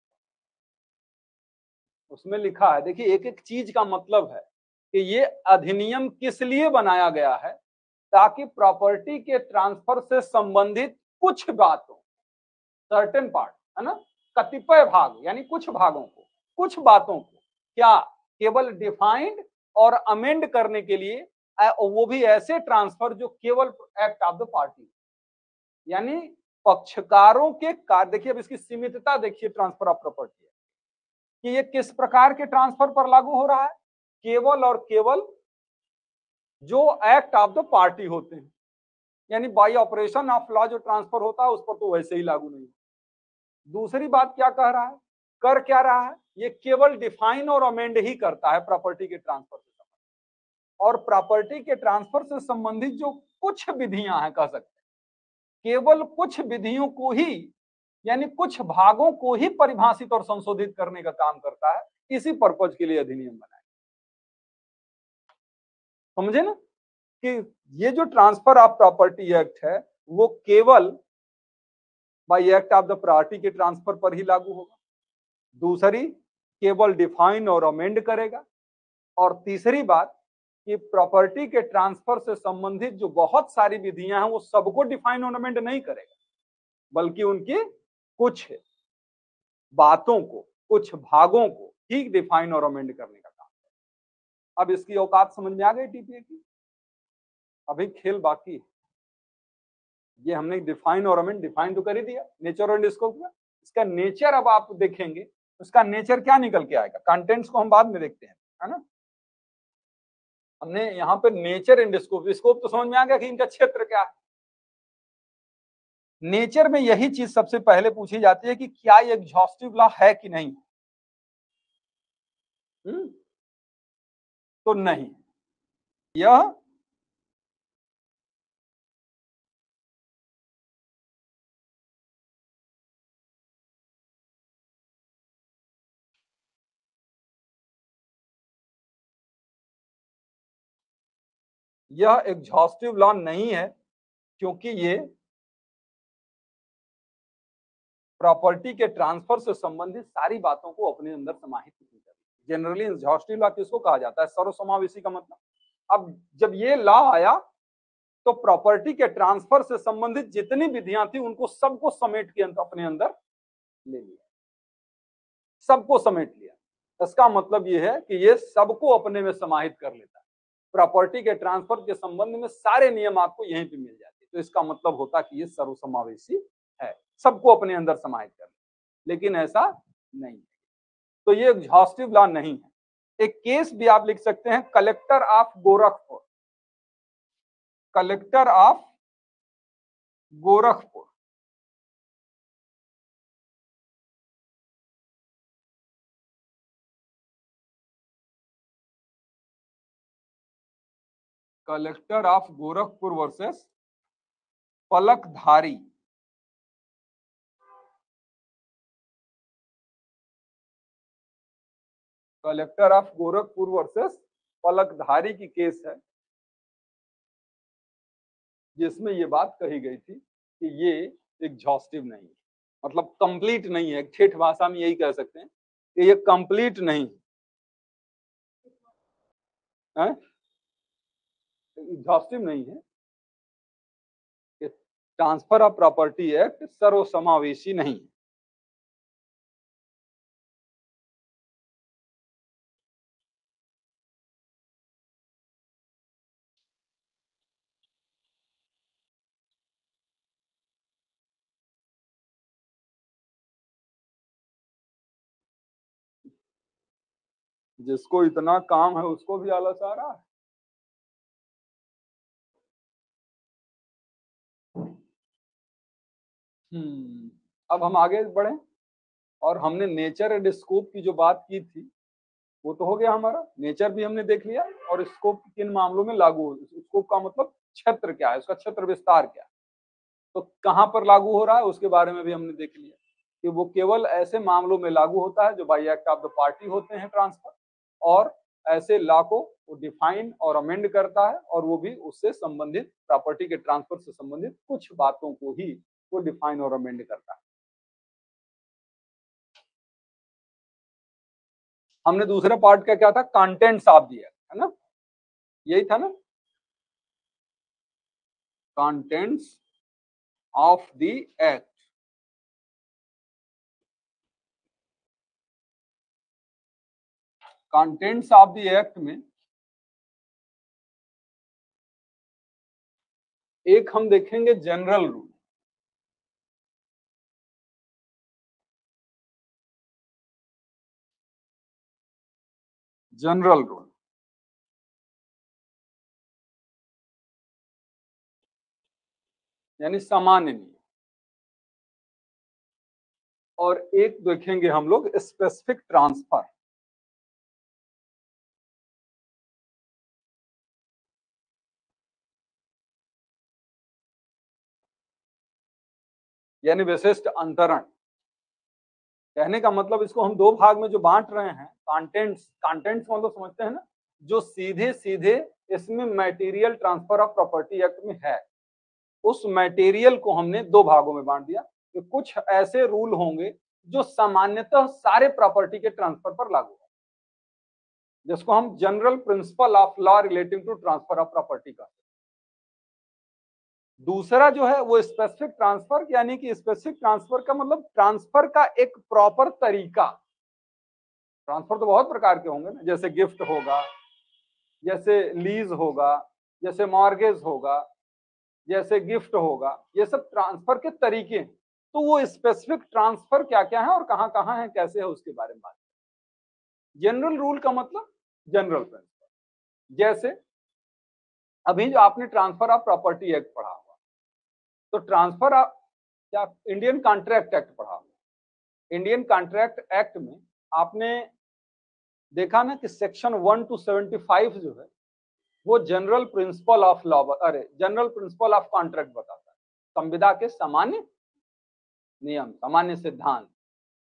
उसमें लिखा है, देखिए एक एक चीज का मतलब है कि ये अधिनियम किस लिए बनाया गया है, ताकि प्रॉपर्टी के ट्रांसफर से संबंधित कुछ बातों, सर्टेन पार्ट है ना, कतिपय भाग यानी कुछ भागों को, कुछ बातों को क्या केवल डिफाइंड और अमेंड करने के लिए, वो भी ऐसे ट्रांसफर जो केवल एक्ट ऑफ द पार्टी, यानी पक्षकारों के कार्य। देखिए अब इसकी सीमितता देखिए ट्रांसफर ऑफ प्रॉपर्टी कि ये किस प्रकार के ट्रांसफर पर लागू हो रहा है, केवल और केवल जो एक्ट ऑफ द पार्टी होते हैं, यानी बाय ऑपरेशन ऑफ लॉ जो ट्रांसफर होता है उस पर तो वैसे ही लागू नहीं। दूसरी बात क्या कह रहा है, कर क्या रहा है, ये केवल डिफाइन और अमेंड ही करता है प्रॉपर्टी के ट्रांसफर से संबंधित, और प्रॉपर्टी के ट्रांसफर से संबंधित जो कुछ विधियां हैं, कह सकते हैं केवल कुछ विधियों को ही, यानी कुछ भागों को ही परिभाषित और संशोधित करने का काम करता है। इसी पर्पज के लिए अधिनियम बनाया। समझे ना कि ये जो ट्रांसफर ऑफ प्रॉपर्टी एक्ट है वो केवल bye act of the property के ट्रांसफर पर ही लागू होगा। दूसरी, केवल डिफाइन और अमेंड करेगा। और तीसरी बात कि प्रॉपर्टी के ट्रांसफर से संबंधित जो बहुत सारी विधियां हैं वो सबको डिफाइन और अमेंड नहीं करेगा, बल्कि उनकी कुछ बातों को, कुछ भागों को ही डिफाइन और अमेंड करने का काम है। अब इसकी औकात समझ में आ गई टीपीए की? अभी खेल बाकी है। ये हमने डिफाइन और अमेंड, डिफाइन तो कर ही दिया नेचर एंड स्कोप में। इसका नेचर अब आप देखेंगे, उसका नेचर क्या निकल के आएगा, कंटेंट्स को हम बाद में देखते हैं, है ना। हमने यहाँ पे नेचर एंड स्कोप, स्कोप तो समझ में आ गया कि इनका क्षेत्र क्या है। नेचर में यही चीज सबसे पहले पूछी जाती है कि क्या ये एग्जॉस्टिव लॉ है कि नहीं। तो नहीं, यह एग्जॉस्टिव लॉ नहीं है, क्योंकि ये प्रॉपर्टी के ट्रांसफर से संबंधित सारी बातों को अपने अंदर समाहित नहीं करती। जनरली एग्जॉस्टिव लॉ किसको कहा जाता है, सर्वसमावेशी का मतलब। अब जब ये लॉ आया तो प्रॉपर्टी के ट्रांसफर से संबंधित जितनी विधियां थी उनको सबको समेट के अपने अंदर ले लिया, सबको समेट लिया। इसका मतलब यह है कि ये सबको अपने में समाहित कर लेता है। प्रॉपर्टी के ट्रांसफर के संबंध में सारे नियम आपको यहीं पे मिल जाते हैं। तो इसका मतलब होता है कि ये सर्वसमावेशी है, सबको अपने अंदर समाहित कर ले। लेकिन ऐसा नहीं है, तो ये एग्जॉस्टिव लॉ नहीं है। एक केस भी आप लिख सकते हैं, collector of Gorakhpur, collector of Gorakhpur. Collector of Gorakhpur versus Palakdhari. Collector of Gorakhpur versus Palakdhari की केस है, जिसमें ये बात कही गई थी कि ये एग्जॉस्टिव नहीं है। मतलब कंप्लीट नहीं है, ठेठ भाषा में यही कह सकते हैं कि ये कंप्लीट नहीं है, एग्जॉस्टिव नहीं है, कि ट्रांसफर ऑफ प्रॉपर्टी एक्ट सर्वसमावेशी नहीं है। जिसको इतना काम है उसको भी आलस आ रहा है। अब हम आगे बढ़े, और हमने नेचर एंड स्कोप की जो बात की थी वो तो हो गया हमारा, नेचर भी हमने देख लिया, और स्कोप किन मामलों में लागू हो, स्कोप का मतलब क्षेत्र क्या है, उसका क्षेत्र विस्तार क्या है, तो कहां पर लागू हो रहा है उसके बारे में भी हमने देख लिया कि वो केवल ऐसे मामलों में लागू होता है जो bye act of the party होते हैं ट्रांसफर, और ऐसे लॉ को वो डिफाइन और अमेंड करता है, और वो भी उससे संबंधित प्रॉपर्टी के ट्रांसफर से संबंधित कुछ बातों को ही वो डिफाइन और अमेंड करता है। हमने दूसरा पार्ट का क्या था, कंटेंट्स ऑफ द एक्ट, है ना, यही था ना, contents of the act. Contents of the act में एक हम देखेंगे जनरल रूल, जनरल रूल यानी सामान्य नियम, और एक देखेंगे हम लोग स्पेसिफिक ट्रांसफर, यानी विशिष्ट अंतरण। कहने का मतलब इसको हम दो भाग में जो बांट रहे हैं, कंटेंट्स, कंटेंट्स मतलब समझते हैं ना, जो सीधे सीधे इसमें material transfer of property act में है, उस मटेरियल को हमने दो भागों में बांट दिया कि कुछ ऐसे रूल होंगे जो सामान्यतः सारे प्रॉपर्टी के ट्रांसफर पर लागू है, जिसको हम general principle of law relating to transfer of property का। दूसरा जो है वो स्पेसिफिक ट्रांसफर, यानी कि स्पेसिफिक ट्रांसफर का मतलब ट्रांसफर का एक प्रॉपर तरीका। ट्रांसफर तो बहुत प्रकार के होंगे ना, जैसे गिफ्ट होगा, जैसे लीज होगा, जैसे मॉर्गेज होगा, जैसे गिफ्ट होगा, ये सब ट्रांसफर के तरीके हैं। तो वो स्पेसिफिक ट्रांसफर क्या क्या है और कहां कहां है, कैसे है, उसके बारे में बात करें। जनरल रूल का मतलब जनरल प्रिंसिपल, जैसे अभी जो आपने ट्रांसफर ऑफ प्रॉपर्टी एक्ट पढ़ा हुआ, तो ट्रांसफर ऑफ क्या इंडियन कॉन्ट्रैक्ट एक्ट पढ़ा हुआ, इंडियन कॉन्ट्रैक्ट एक्ट में आपने देखा ना कि सेक्शन 1 to 75 जो है वो जनरल प्रिंसिपल ऑफ लॉ, अरे जनरल प्रिंसिपल ऑफ कॉन्ट्रैक्ट बताता है, संविदा के सामान्य नियम, सामान्य सिद्धांत।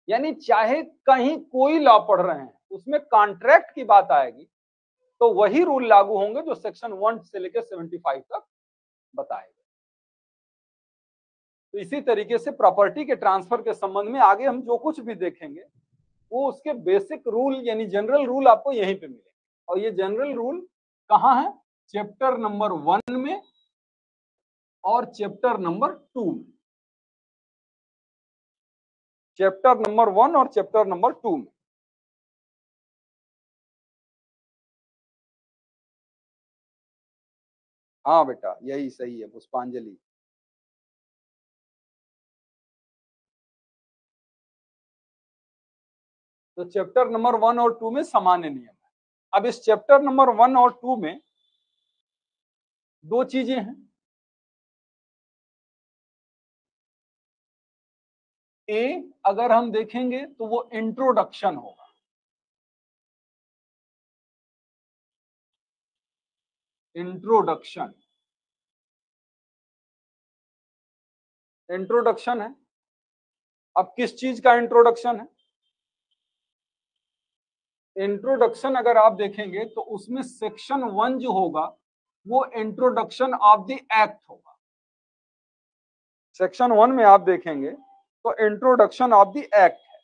यानी चाहे कहीं कोई लॉ पढ़ रहे हैं उसमें कॉन्ट्रैक्ट की बात आएगी तो वही रूल लागू होंगे जो सेक्शन 1 से लेकर 75 तक बताए गए। तो इसी तरीके से प्रॉपर्टी के ट्रांसफर के संबंध में आगे हम जो कुछ भी देखेंगे वो उसके बेसिक रूल यानी जनरल रूल आपको यहीं पे मिलेंगे। और ये जनरल रूल कहाँ है, चैप्टर नंबर 1 में और चैप्टर नंबर 2 में, चैप्टर नंबर 1 और चैप्टर नंबर 2 में। हाँ बेटा यही सही है पुष्पांजलि। तो चैप्टर नंबर 1 और 2 में सामान्य नियम है। अब इस चैप्टर नंबर 1 और 2 में दो चीजें हैं, ए अगर हम देखेंगे तो वो इंट्रोडक्शन होगा, इंट्रोडक्शन, इंट्रोडक्शन है। अब किस चीज का इंट्रोडक्शन है, इंट्रोडक्शन अगर आप देखेंगे तो उसमें सेक्शन 1 जो होगा वो इंट्रोडक्शन ऑफ द एक्ट होगा। सेक्शन 1 में आप देखेंगे तो इंट्रोडक्शन ऑफ द एक्ट है,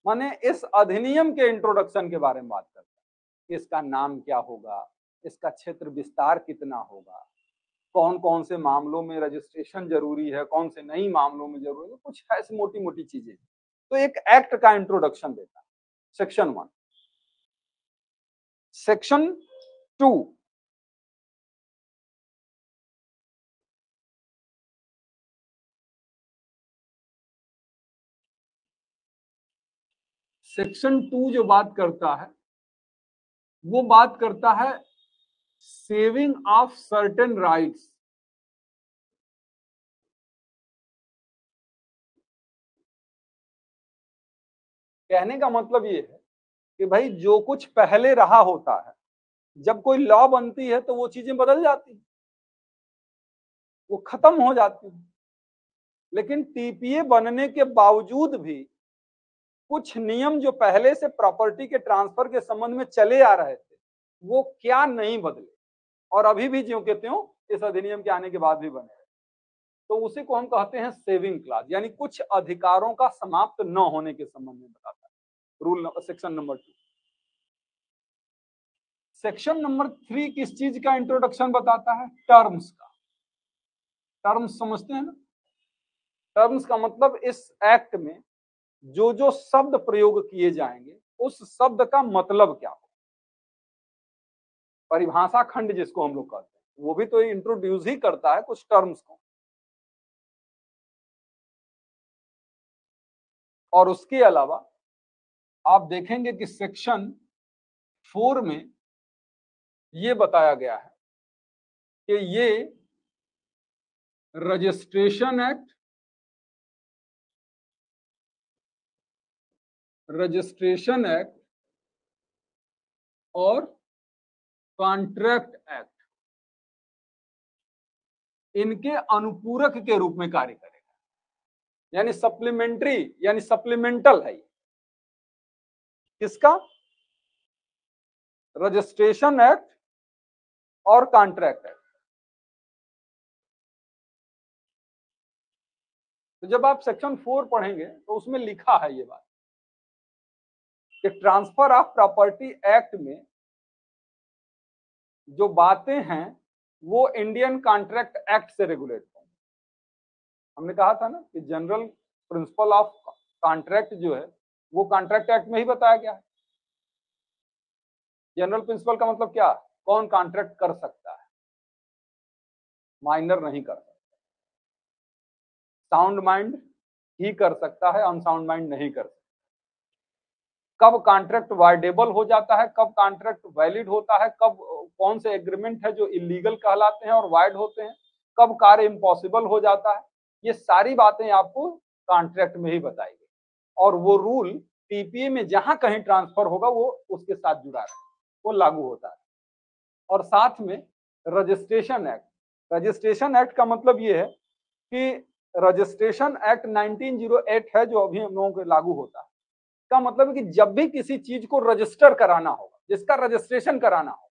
माने इस अधिनियम के इंट्रोडक्शन के बारे में बात करता है। इसका नाम क्या होगा, इसका क्षेत्र विस्तार कितना होगा, कौन कौन से मामलों में रजिस्ट्रेशन जरूरी है, कौन से नहीं मामलों में जरूरी है, कुछ ऐसी मोटी मोटी चीजें। तो एक एक्ट का इंट्रोडक्शन देता है सेक्शन 1। सेक्शन 2 सेक्शन 2 जो बात करता है वो बात करता है सेविंग ऑफ सर्टेन राइट्स। कहने का मतलब ये है कि भाई जो कुछ पहले रहा होता है, जब कोई लॉ बनती है तो वो चीजें बदल जाती हैं, वो खत्म हो जाती हैं। लेकिन टीपीए बनने के बावजूद भी कुछ नियम जो पहले से प्रॉपर्टी के ट्रांसफर के संबंध में चले आ रहे थे वो क्या नहीं बदले और अभी भी ज्यों के त्यों इस अधिनियम के आने के बाद भी बने रहे। तो उसी को हम कहते हैं सेविंग क्लॉज, यानी कुछ अधिकारों का समाप्त न होने के संबंध में बताता है rule section number 2। Section number 3 किस चीज का इंट्रोडक्शन बताता है? टर्म्स का। टर्म्स समझते हैं ना? टर्म्स का मतलब इस एक्ट में जो जो शब्द प्रयोग किए जाएंगे उस शब्द का मतलब क्या हो, परिभाषा खंड जिसको हम लोग कहते हैं, वो भी तो इंट्रोड्यूस ही करता है कुछ टर्म्स को। और उसके अलावा आप देखेंगे कि सेक्शन 4 में ये बताया गया है कि ये रजिस्ट्रेशन एक्ट, और कॉन्ट्रैक्ट एक्ट इनके अनुपूरक के रूप में कार्य करेगा, यानी सप्लीमेंट्री यानी सप्लीमेंटल है। किसका? रजिस्ट्रेशन एक्ट और कॉन्ट्रैक्ट एक्ट। तो जब आप सेक्शन 4 पढ़ेंगे तो उसमें लिखा है ये बात कि ट्रांसफर ऑफ प्रॉपर्टी एक्ट में जो बातें हैं वो इंडियन कॉन्ट्रैक्ट एक्ट से रेगुलेट होंगी। हमने कहा था ना कि जनरल प्रिंसिपल ऑफ कॉन्ट्रैक्ट जो है वो कॉन्ट्रैक्ट एक्ट में ही बताया गया है। जनरल प्रिंसिपल का मतलब क्या? कौन कॉन्ट्रैक्ट कर सकता है, माइनर नहीं कर सकता, साउंड माइंड ही कर सकता है, अनसाउंड माइंड नहीं कर सकता। कब कॉन्ट्रैक्ट वाइडेबल हो जाता है, कब कॉन्ट्रैक्ट वैलिड होता है, कब कौन से एग्रीमेंट है जो इलीगल कहलाते हैं और वाइड होते हैं, कब कार्य इम्पॉसिबल हो जाता है, ये सारी बातें आपको कॉन्ट्रैक्ट में ही बताई गई। और वो रूल टीपीए में जहां कहीं ट्रांसफर होगा वो उसके साथ जुड़ा है, वो लागू होता है। और साथ में रजिस्ट्रेशन एक्ट, रजिस्ट्रेशन एक्ट का मतलब ये है कि रजिस्ट्रेशन एक्ट 1908 है जो अभी हम लोगों को लागू होता है। का मतलब है कि जब भी किसी चीज को रजिस्टर कराना होगा, जिसका रजिस्ट्रेशन कराना होगा,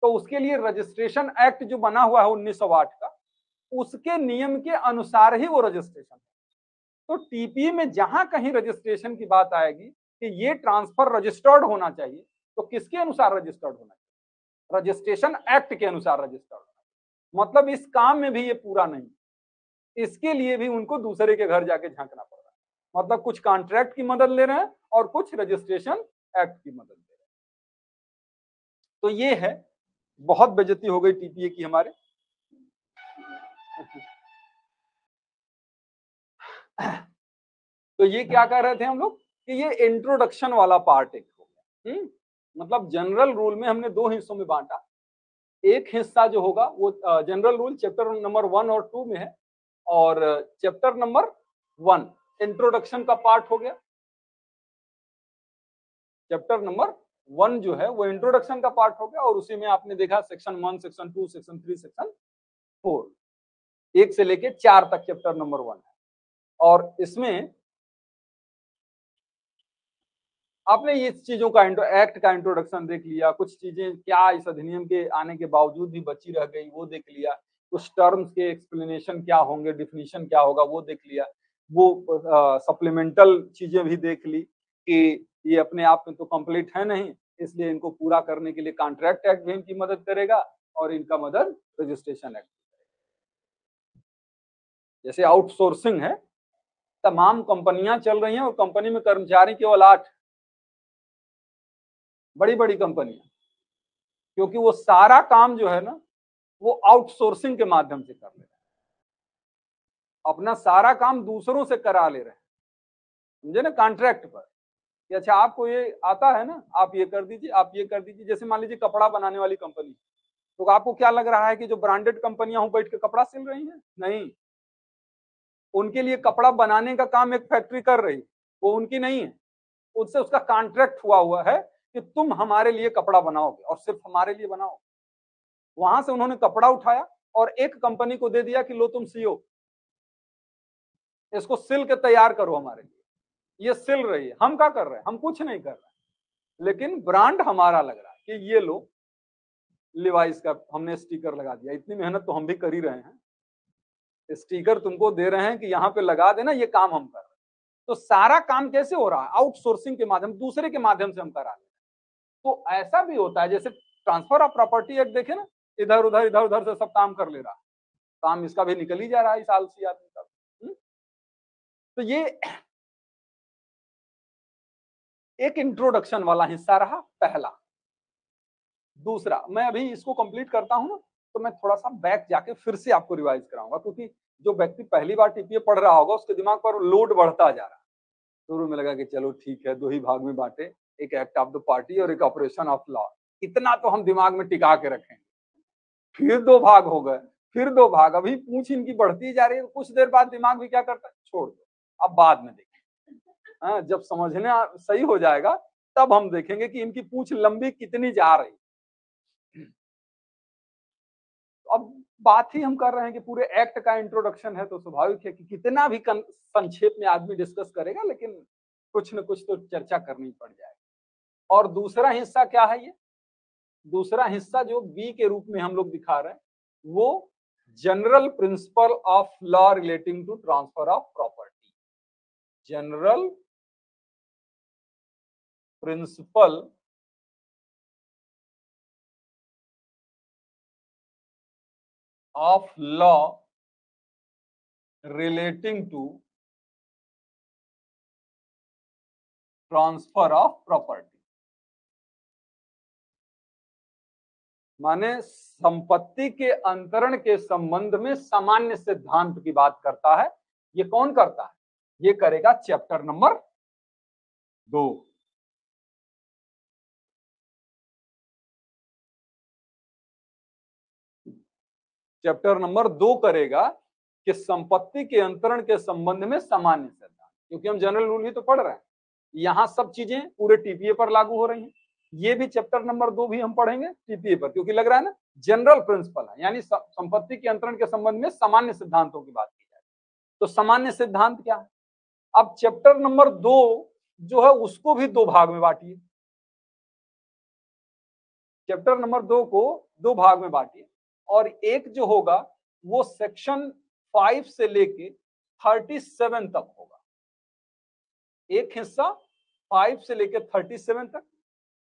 तो उसके लिए रजिस्ट्रेशन एक्ट जो बना हुआ है 1908 का, उसके नियम के अनुसार ही वो रजिस्ट्रेशन। तो टीपीए में जहां कहीं रजिस्ट्रेशन की बात आएगी कि ये ट्रांसफर रजिस्टर्ड होना चाहिए, तो किसके अनुसार रजिस्टर्ड होना चाहिए? रजिस्ट्रेशन एक्ट के अनुसार रजिस्टर्ड होना चाहिए। मतलब इस काम में भी ये पूरा नहीं, इसके लिए भी उनको दूसरे के घर जाके झांकना पड़ रहा है। मतलब कुछ कॉन्ट्रैक्ट की मदद ले रहे हैं और कुछ रजिस्ट्रेशन एक्ट की मदद ले रहे हैं। तो ये है, बहुत बेइज्जती हो गई टीपीए की हमारे। तो ये क्या कह रहे थे हम लोग कि ये इंट्रोडक्शन वाला पार्ट एक हो गया। मतलब जनरल रूल में हमने दो हिस्सों में बांटा। एक हिस्सा जो होगा वो जनरल रूल चैप्टर नंबर 1 और 2 में है, और चैप्टर नंबर 1 इंट्रोडक्शन का पार्ट हो गया। चैप्टर नंबर 1 जो है वो इंट्रोडक्शन का पार्ट हो गया, और उसी में आपने देखा सेक्शन 1, सेक्शन 2, सेक्शन 3, सेक्शन 4, 1 से लेके 4 तक चैप्टर नंबर 1 है। और इसमें आपने ये चीजों का एक्ट का इंट्रोडक्शन देख लिया, कुछ चीजें क्या इस अधिनियम के आने के बावजूद भी बची रह गई वो देख लिया, कुछ टर्म्स के एक्सप्लेनेशन क्या होंगे, डिफिनीशन क्या होगा वो देख लिया। वो सप्लीमेंटल चीजें भी देख ली कि ये अपने आप में तो कंप्लीट है नहीं, इसलिए इनको पूरा करने के लिए कॉन्ट्रैक्ट एक्ट भी इनकी मदद करेगा और इनका मदद रजिस्ट्रेशन एक्ट। जैसे आउटसोर्सिंग है, तमाम कंपनियां चल रही हैं और कंपनी में कर्मचारी केवल 8, बड़ी बड़ी कंपनियां, क्योंकि वो सारा काम जो है ना वो आउटसोर्सिंग के माध्यम से कर रहे हैं, अपना सारा काम दूसरों से करा ले रहे हैं, समझे ना, कॉन्ट्रैक्ट पर कि अच्छा आपको ये आता है ना, आप ये कर दीजिए, आप ये कर दीजिए। जैसे मान लीजिए कपड़ा बनाने वाली कंपनी, तो आपको क्या लग रहा है कि जो ब्रांडेड कंपनियां हो बैठ के कपड़ा सिल रही हैं? नहीं, उनके लिए कपड़ा बनाने का काम एक फैक्ट्री कर रही, वो उनकी नहीं है, उससे उसका कॉन्ट्रैक्ट हुआ है कि तुम हमारे लिए कपड़ा बनाओगे और सिर्फ हमारे लिए बनाओ। वहां से उन्होंने कपड़ा उठाया और एक कंपनी को दे दिया कि लो तुम सियो, इसको सिल के तैयार करो हमारे लिए। ये सिल रही है, हम क्या कर रहे हैं? हम कुछ नहीं कर रहे, लेकिन ब्रांड हमारा लग रहा है कि ये लो लिवाइस का हमने स्टिकर लगा दिया। इतनी मेहनत तो हम भी कर ही रहे हैं, स्टिकर तुमको दे रहे हैं कि यहाँ पे लगा देना, ये काम हम कर रहे हैं। तो सारा काम कैसे हो रहा है? आउटसोर्सिंग के माध्यम, दूसरे के माध्यम से हम करा रहे हैं। तो ऐसा भी होता है, जैसे ट्रांसफर ऑफ प्रॉपर्टी एक्ट देखे ना, इधर उधर से सब काम कर ले रहा है, काम इसका भी निकल ही जा रहा है इस आलसी आदमी का। तो ये एक इंट्रोडक्शन वाला हिस्सा रहा पहला। दूसरा, मैं अभी इसको कंप्लीट करता हूं ना, तो मैं थोड़ा सा बैक जाके फिर से आपको रिवाइज कराऊंगा, क्योंकि जो व्यक्ति पहली बार टीपीए पढ़ रहा होगा उसके दिमाग पर लोड बढ़ता जा रहा है। शुरू में लगा कि चलो ठीक है, 2 ही भाग में बांटे, एक एक्ट ऑफ द पार्टी और एक ऑपरेशन ऑफ लॉ, इतना तो हम दिमाग में टिका के रखें। फिर 2 भाग हो गए, फिर 2 भाग, अभी पूछ इनकी बढ़ती जा रही है। कुछ देर बाद दिमाग भी क्या करता है, छोड़ दो, अब बाद में देखें। जब समझना सही हो जाएगा तब हम देखेंगे कि इनकी पूछ लंबी कितनी जा रही। अब बात ही हम कर रहे हैं कि पूरे एक्ट का इंट्रोडक्शन है, तो स्वाभाविक है कि कितना भी संक्षेप में आदमी डिस्कस करेगा, लेकिन कुछ न कुछ तो चर्चा करनी पड़ जाएगी। और दूसरा हिस्सा क्या है? ये दूसरा हिस्सा जो बी के रूप में हम लोग दिखा रहे हैं, वो general principle of law relating to transfer of property. General principle of law relating to transfer of property, माने संपत्ति के अंतरण के संबंध में सामान्य सिद्धांत की बात करता है। ये कौन करता है? ये करेगा चैप्टर नंबर 2। चैप्टर नंबर 2 करेगा कि संपत्ति के अंतरण के संबंध में सामान्य सिद्धांत, क्योंकि हम जनरल रूल ही तो पढ़ रहे हैं, यहां सब चीजें पूरे टीपीए पर लागू हो रही हैं। ये भी चैप्टर नंबर 2 भी हम पढ़ेंगे टीपीए पर, क्योंकि लग रहा है ना जनरल प्रिंसिपल है, यानी संपत्ति के अंतरण के संबंध में सामान्य सिद्धांतों की बात की जाए। तो सामान्य सिद्धांत क्या है? अब चैप्टर नंबर 2 जो है उसको भी 2 भाग में बांटिए। चैप्टर नंबर 2 को 2 भाग में बांटिए, और एक जो होगा वो सेक्शन 5 से लेके 37 तक होगा। एक हिस्सा 5 से लेके 37 तक,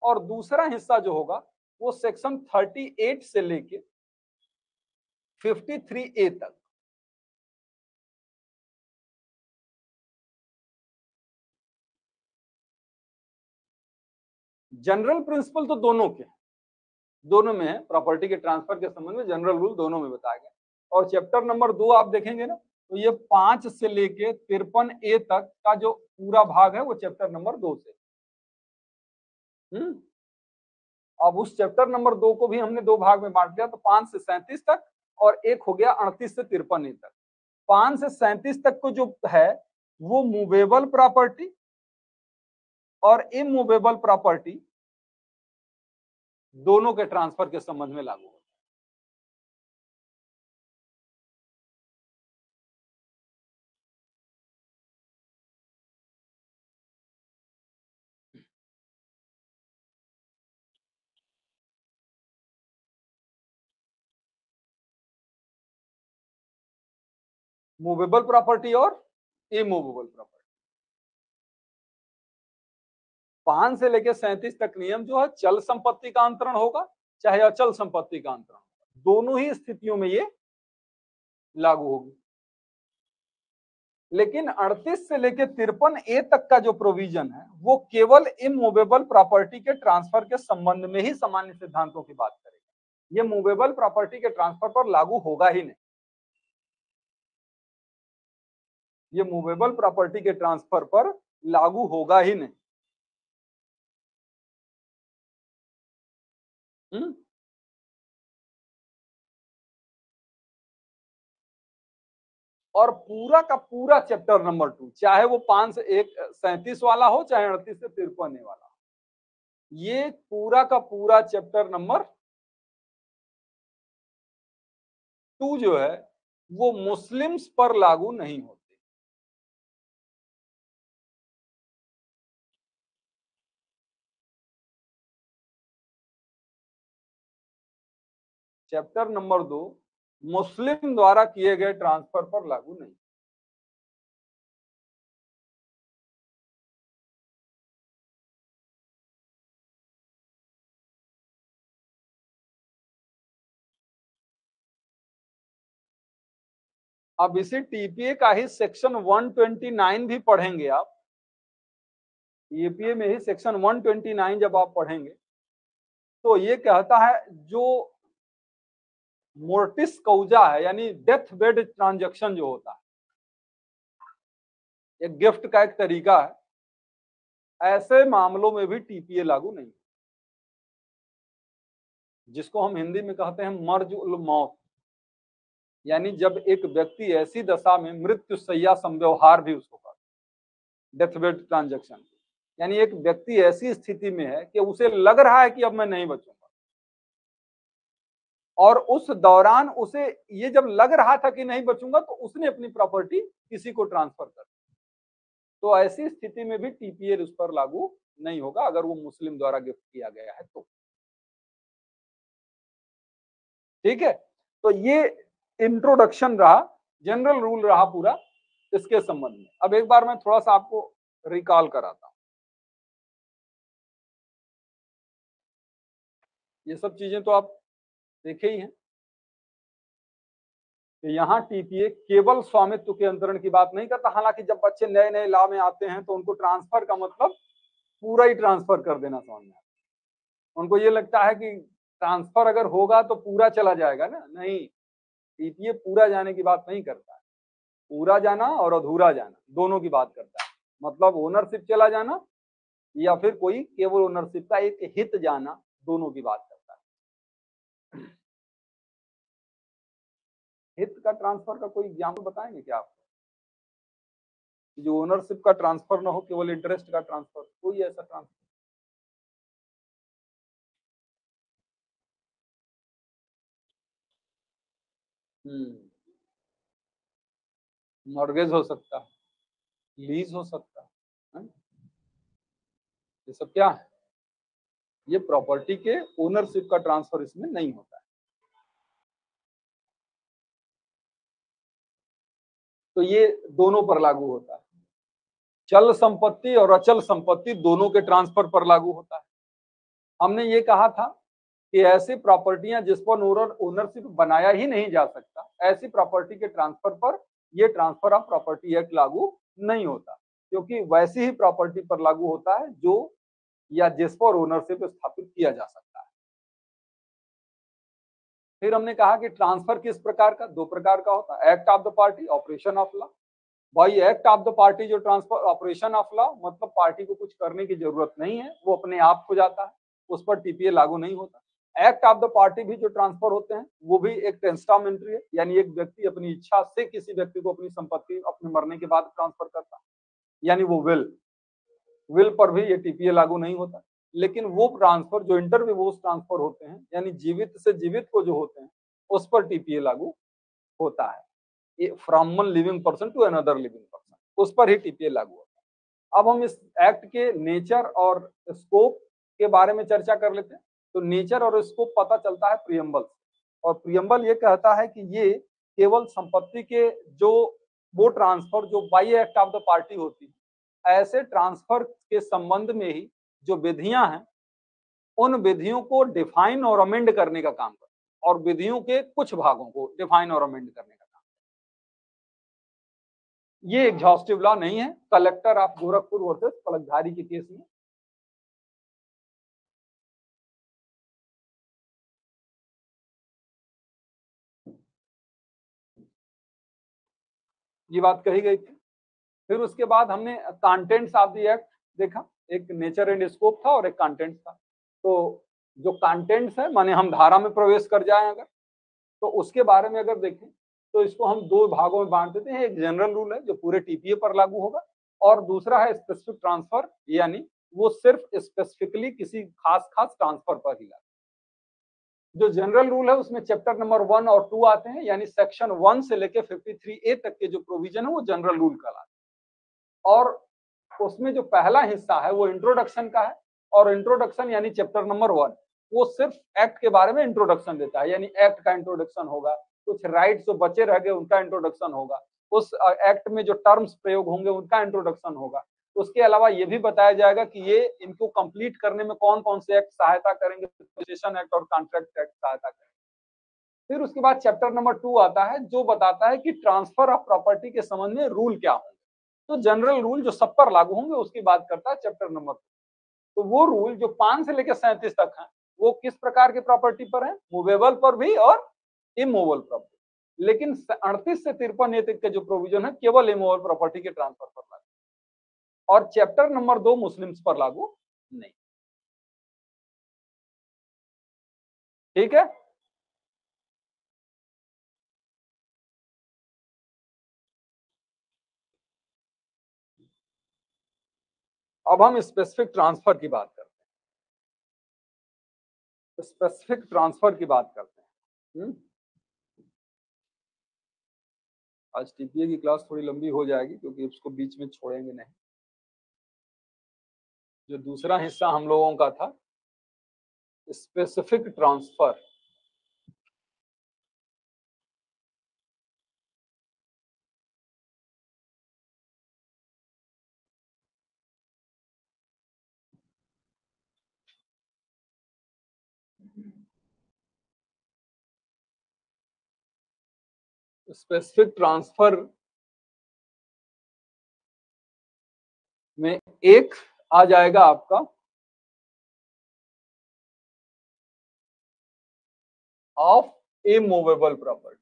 और दूसरा हिस्सा जो होगा वो सेक्शन 38 से लेके 53A तक। जनरल प्रिंसिपल तो दोनों के, दोनों में है, प्रॉपर्टी के ट्रांसफर के संबंध में जनरल रूल दोनों में बताया गया। और चैप्टर नंबर 2 आप देखेंगे ना, तो ये 5 से लेके 53A तक का जो पूरा भाग है वो चैप्टर नंबर 2 से। अब उस चैप्टर नंबर 2 को भी हमने 2 भाग में बांट दिया, तो 5 से 37 तक, और एक हो गया 38 से 53A तक। 5 से 37 तक को जो है वो मूवेबल प्रॉपर्टी और इमूवेबल प्रॉपर्टी दोनों के ट्रांसफर के संबंध में लागू होता है। मूवेबल प्रॉपर्टी और इमूवेबल प्रॉपर्टी। 5 से लेकर 37 तक नियम जो है चल संपत्ति का अंतरण होगा चाहे अचल संपत्ति का अंतरण होगा, दोनों ही स्थितियों में ये लागू होगी। लेकिन 38 से लेकर 53A तक का जो प्रोविजन है वो केवल इमूवेबल प्रॉपर्टी के ट्रांसफर के संबंध में ही सामान्य सिद्धांतों की बात करेगा। ये मूवेबल प्रॉपर्टी के ट्रांसफर पर लागू होगा ही नहीं। ये मूवेबल प्रॉपर्टी के ट्रांसफर पर लागू होगा ही नहीं। और पूरा का पूरा चैप्टर नंबर 2, चाहे वो 5 से 37 वाला हो चाहे 38 से 53 वाला हो, ये पूरा का पूरा चैप्टर नंबर 2 जो है वो मुस्लिम्स पर लागू नहीं होते। चैप्टर नंबर 2 मुस्लिम द्वारा किए गए ट्रांसफर पर लागू नहीं। अब इसी टीपीए का ही सेक्शन 129 भी पढ़ेंगे आप। टीपीए में ही सेक्शन 129 जब आप पढ़ेंगे तो ये कहता है जो मोर्टिस कौजा है यानी डेथ बेड ट्रांजैक्शन जो होता है, एक गिफ्ट का एक तरीका है, ऐसे मामलों में भी टीपीए लागू नहीं, जिसको हम हिंदी में कहते हैं मर्ज उल मौत, यानी जब एक व्यक्ति ऐसी दशा में मृत्युशैया संव्यवहार भी उसको कहते हैं, डेथ बेड ट्रांजैक्शन, यानी एक व्यक्ति ऐसी स्थिति में है कि उसे लग रहा है कि अब मैं नहीं बचूंगा, और उस दौरान उसे ये जब लग रहा था कि नहीं बचूंगा तो उसने अपनी प्रॉपर्टी किसी को ट्रांसफर कर दी, तो ऐसी स्थिति में भी टीपीए उस पर लागू नहीं होगा अगर वो मुस्लिम द्वारा गिफ्ट किया गया है तो। ठीक है, तो ये इंट्रोडक्शन रहा, जनरल रूल रहा पूरा इसके संबंध में। अब एक बार मैं थोड़ा सा आपको रिकॉल कराता हूं। ये सब चीजें तो आप देखे ही हैं कि यहाँ टीपीए केवल स्वामित्व के अंतरण की बात नहीं करता। हालांकि जब बच्चे नए नए लॉ में आते हैं तो उनको ट्रांसफर का मतलब पूरा ही ट्रांसफर कर देना समझ में आता है। उनको ये लगता है कि ट्रांसफर अगर होगा तो पूरा चला जाएगा ना, नहीं, टीपीए पूरा जाने की बात नहीं करता है। पूरा जाना और अधूरा जाना दोनों की बात करता है। मतलब ओनरशिप चला जाना या फिर कोई केवल ओनरशिप का एक हित जाना, दोनों की बात करता है। हित का ट्रांसफर का कोई एग्जाम्पल बताएंगे क्या आपको, जो ओनरशिप का ट्रांसफर ना हो, केवल इंटरेस्ट का ट्रांसफर, कोई ऐसा ट्रांसफर? मॉर्गेज हो सकता है, लीज हो सकता है, ये सब क्या है? ये प्रॉपर्टी के ओनरशिप का ट्रांसफर इसमें नहीं होता है। तो ये दोनों पर लागू होता है, चल संपत्ति और अचल संपत्ति दोनों के ट्रांसफर पर लागू होता है। हमने ये कहा था कि ऐसी प्रॉपर्टियां जिस पर ओनरशिप बनाया ही नहीं जा सकता, ऐसी प्रॉपर्टी के ट्रांसफर पर यह ट्रांसफर ऑफ प्रॉपर्टी एक्ट लागू नहीं होता, क्योंकि वैसी ही प्रॉपर्टी पर लागू होता है जो या जिस पर ओनरशिप स्थापित किया जा सकता है। फिर हमने कहा कि ट्रांसफर किस प्रकार का, दो प्रकार का होता है, act of the party, operation of law. भाई एक्ट ऑफ द पार्टी जो ट्रांसफर, ऑपरेशन ऑफ लॉ मतलब पार्टी को कुछ करने की जरूरत नहीं है, वो अपने आप हो जाता है, उस पर टीपीए लागू नहीं होता। एक्ट ऑफ द पार्टी भी जो ट्रांसफर होते हैं वो भी एक टेस्टामेंट्री है, यानी एक व्यक्ति अपनी इच्छा से किसी व्यक्ति को अपनी संपत्ति अपने मरने के बाद ट्रांसफर करता है, यानी वो विल पर भी ये टीपीए लागू नहीं होता। लेकिन वो ट्रांसफर जो इंटरविवोर्स ट्रांसफर होते हैं, यानी जीवित से जीवित को जो होते हैं, उस पर टीपीए लागू होता है, from one living person to another living person, उस पर ही टीपीए लागू होता है। अब हम इस एक्ट के नेचर और स्कोप के बारे में चर्चा कर लेते हैं। तो नेचर और स्कोप पता चलता है प्रियम्बल से, और प्रियम्बल ये कहता है कि ये केवल संपत्ति के जो वो ट्रांसफर जो bye act of the party होती है, ऐसे ट्रांसफर के संबंध में ही जो विधियां हैं उन विधियों को डिफाइन और अमेंड करने का काम करता है, और विधियों के कुछ भागों को डिफाइन और अमेंड करने का काम। ये एग्जॉस्टिव लॉ नहीं है। Collector of Gorakhpur versus Palakdhari के केस में ये बात कही गई थी। फिर उसके बाद हमने कंटेंट्स ऑफ द एक्ट देखा, एक नेचर एंड स्कोप था और एक कंटेंट्स था। तो जो कंटेंट्स है माने हम धारा में प्रवेश कर जाएं अगर, तो उसके बारे में अगर देखें तो इसको हम दो भागों में बांट देते हैं। एक जनरल रूल है जो पूरे टीपीए पर लागू होगा, और दूसरा है स्पेसिफिक ट्रांसफर, यानी वो सिर्फ स्पेसिफिकली किसी खास ट्रांसफर पर ही लागू। जो जनरल रूल है उसमें चैप्टर नंबर 1 और 2 आते हैं, यानी सेक्शन 1 से लेके 53A तक के जो प्रोविजन है वो जनरल रूल कहलाते हैं। और उसमें जो पहला हिस्सा है वो इंट्रोडक्शन का है, और इंट्रोडक्शन यानी चैप्टर नंबर 1 वो सिर्फ एक्ट के बारे में इंट्रोडक्शन देता है, यानी एक्ट का इंट्रोडक्शन होगा, कुछ राइट्स जो बचे रह गए उनका इंट्रोडक्शन होगा, उस एक्ट में जो टर्म्स प्रयोग होंगे उनका इंट्रोडक्शन होगा। उसके अलावा ये भी बताया जाएगा कि ये इनको कंप्लीट करने में कौन कौन से एक्ट सहायता करेंगे, एसोसिएशन एक्ट और कॉन्ट्रैक्ट एक्ट सहायता करेंगे। फिर उसके बाद चैप्टर नंबर 2 आता है जो बताता है कि ट्रांसफर ऑफ प्रॉपर्टी के संबंध में रूल क्या होंगे। तो जनरल रूल जो सब पर लागू होंगे उसकी बात करता है चैप्टर नंबर 2। तो वो रूल जो 5 से लेकर 37 तक है वो किस प्रकार की प्रॉपर्टी पर है, मूवेबल पर भी और इमूवेबल प्रॉपर्टी। लेकिन 38 से 53 तक के जो प्रोविजन है केवल इमूवेबल प्रॉपर्टी के ट्रांसफर पर लागू, और चैप्टर नंबर 2 मुस्लिम्स पर लागू नहीं। ठीक है, अब हम स्पेसिफिक ट्रांसफर की बात करते हैं। स्पेसिफिक ट्रांसफर की बात करते हैं। आज टीपीए की क्लास थोड़ी लंबी हो जाएगी क्योंकि उसको बीच में छोड़ेंगे नहीं। जो दूसरा हिस्सा हम लोगों का था स्पेसिफिक ट्रांसफर, स्पेसिफिक ट्रांसफर में एक आ जाएगा आपका ऑफ इमूवेबल प्रॉपर्टी।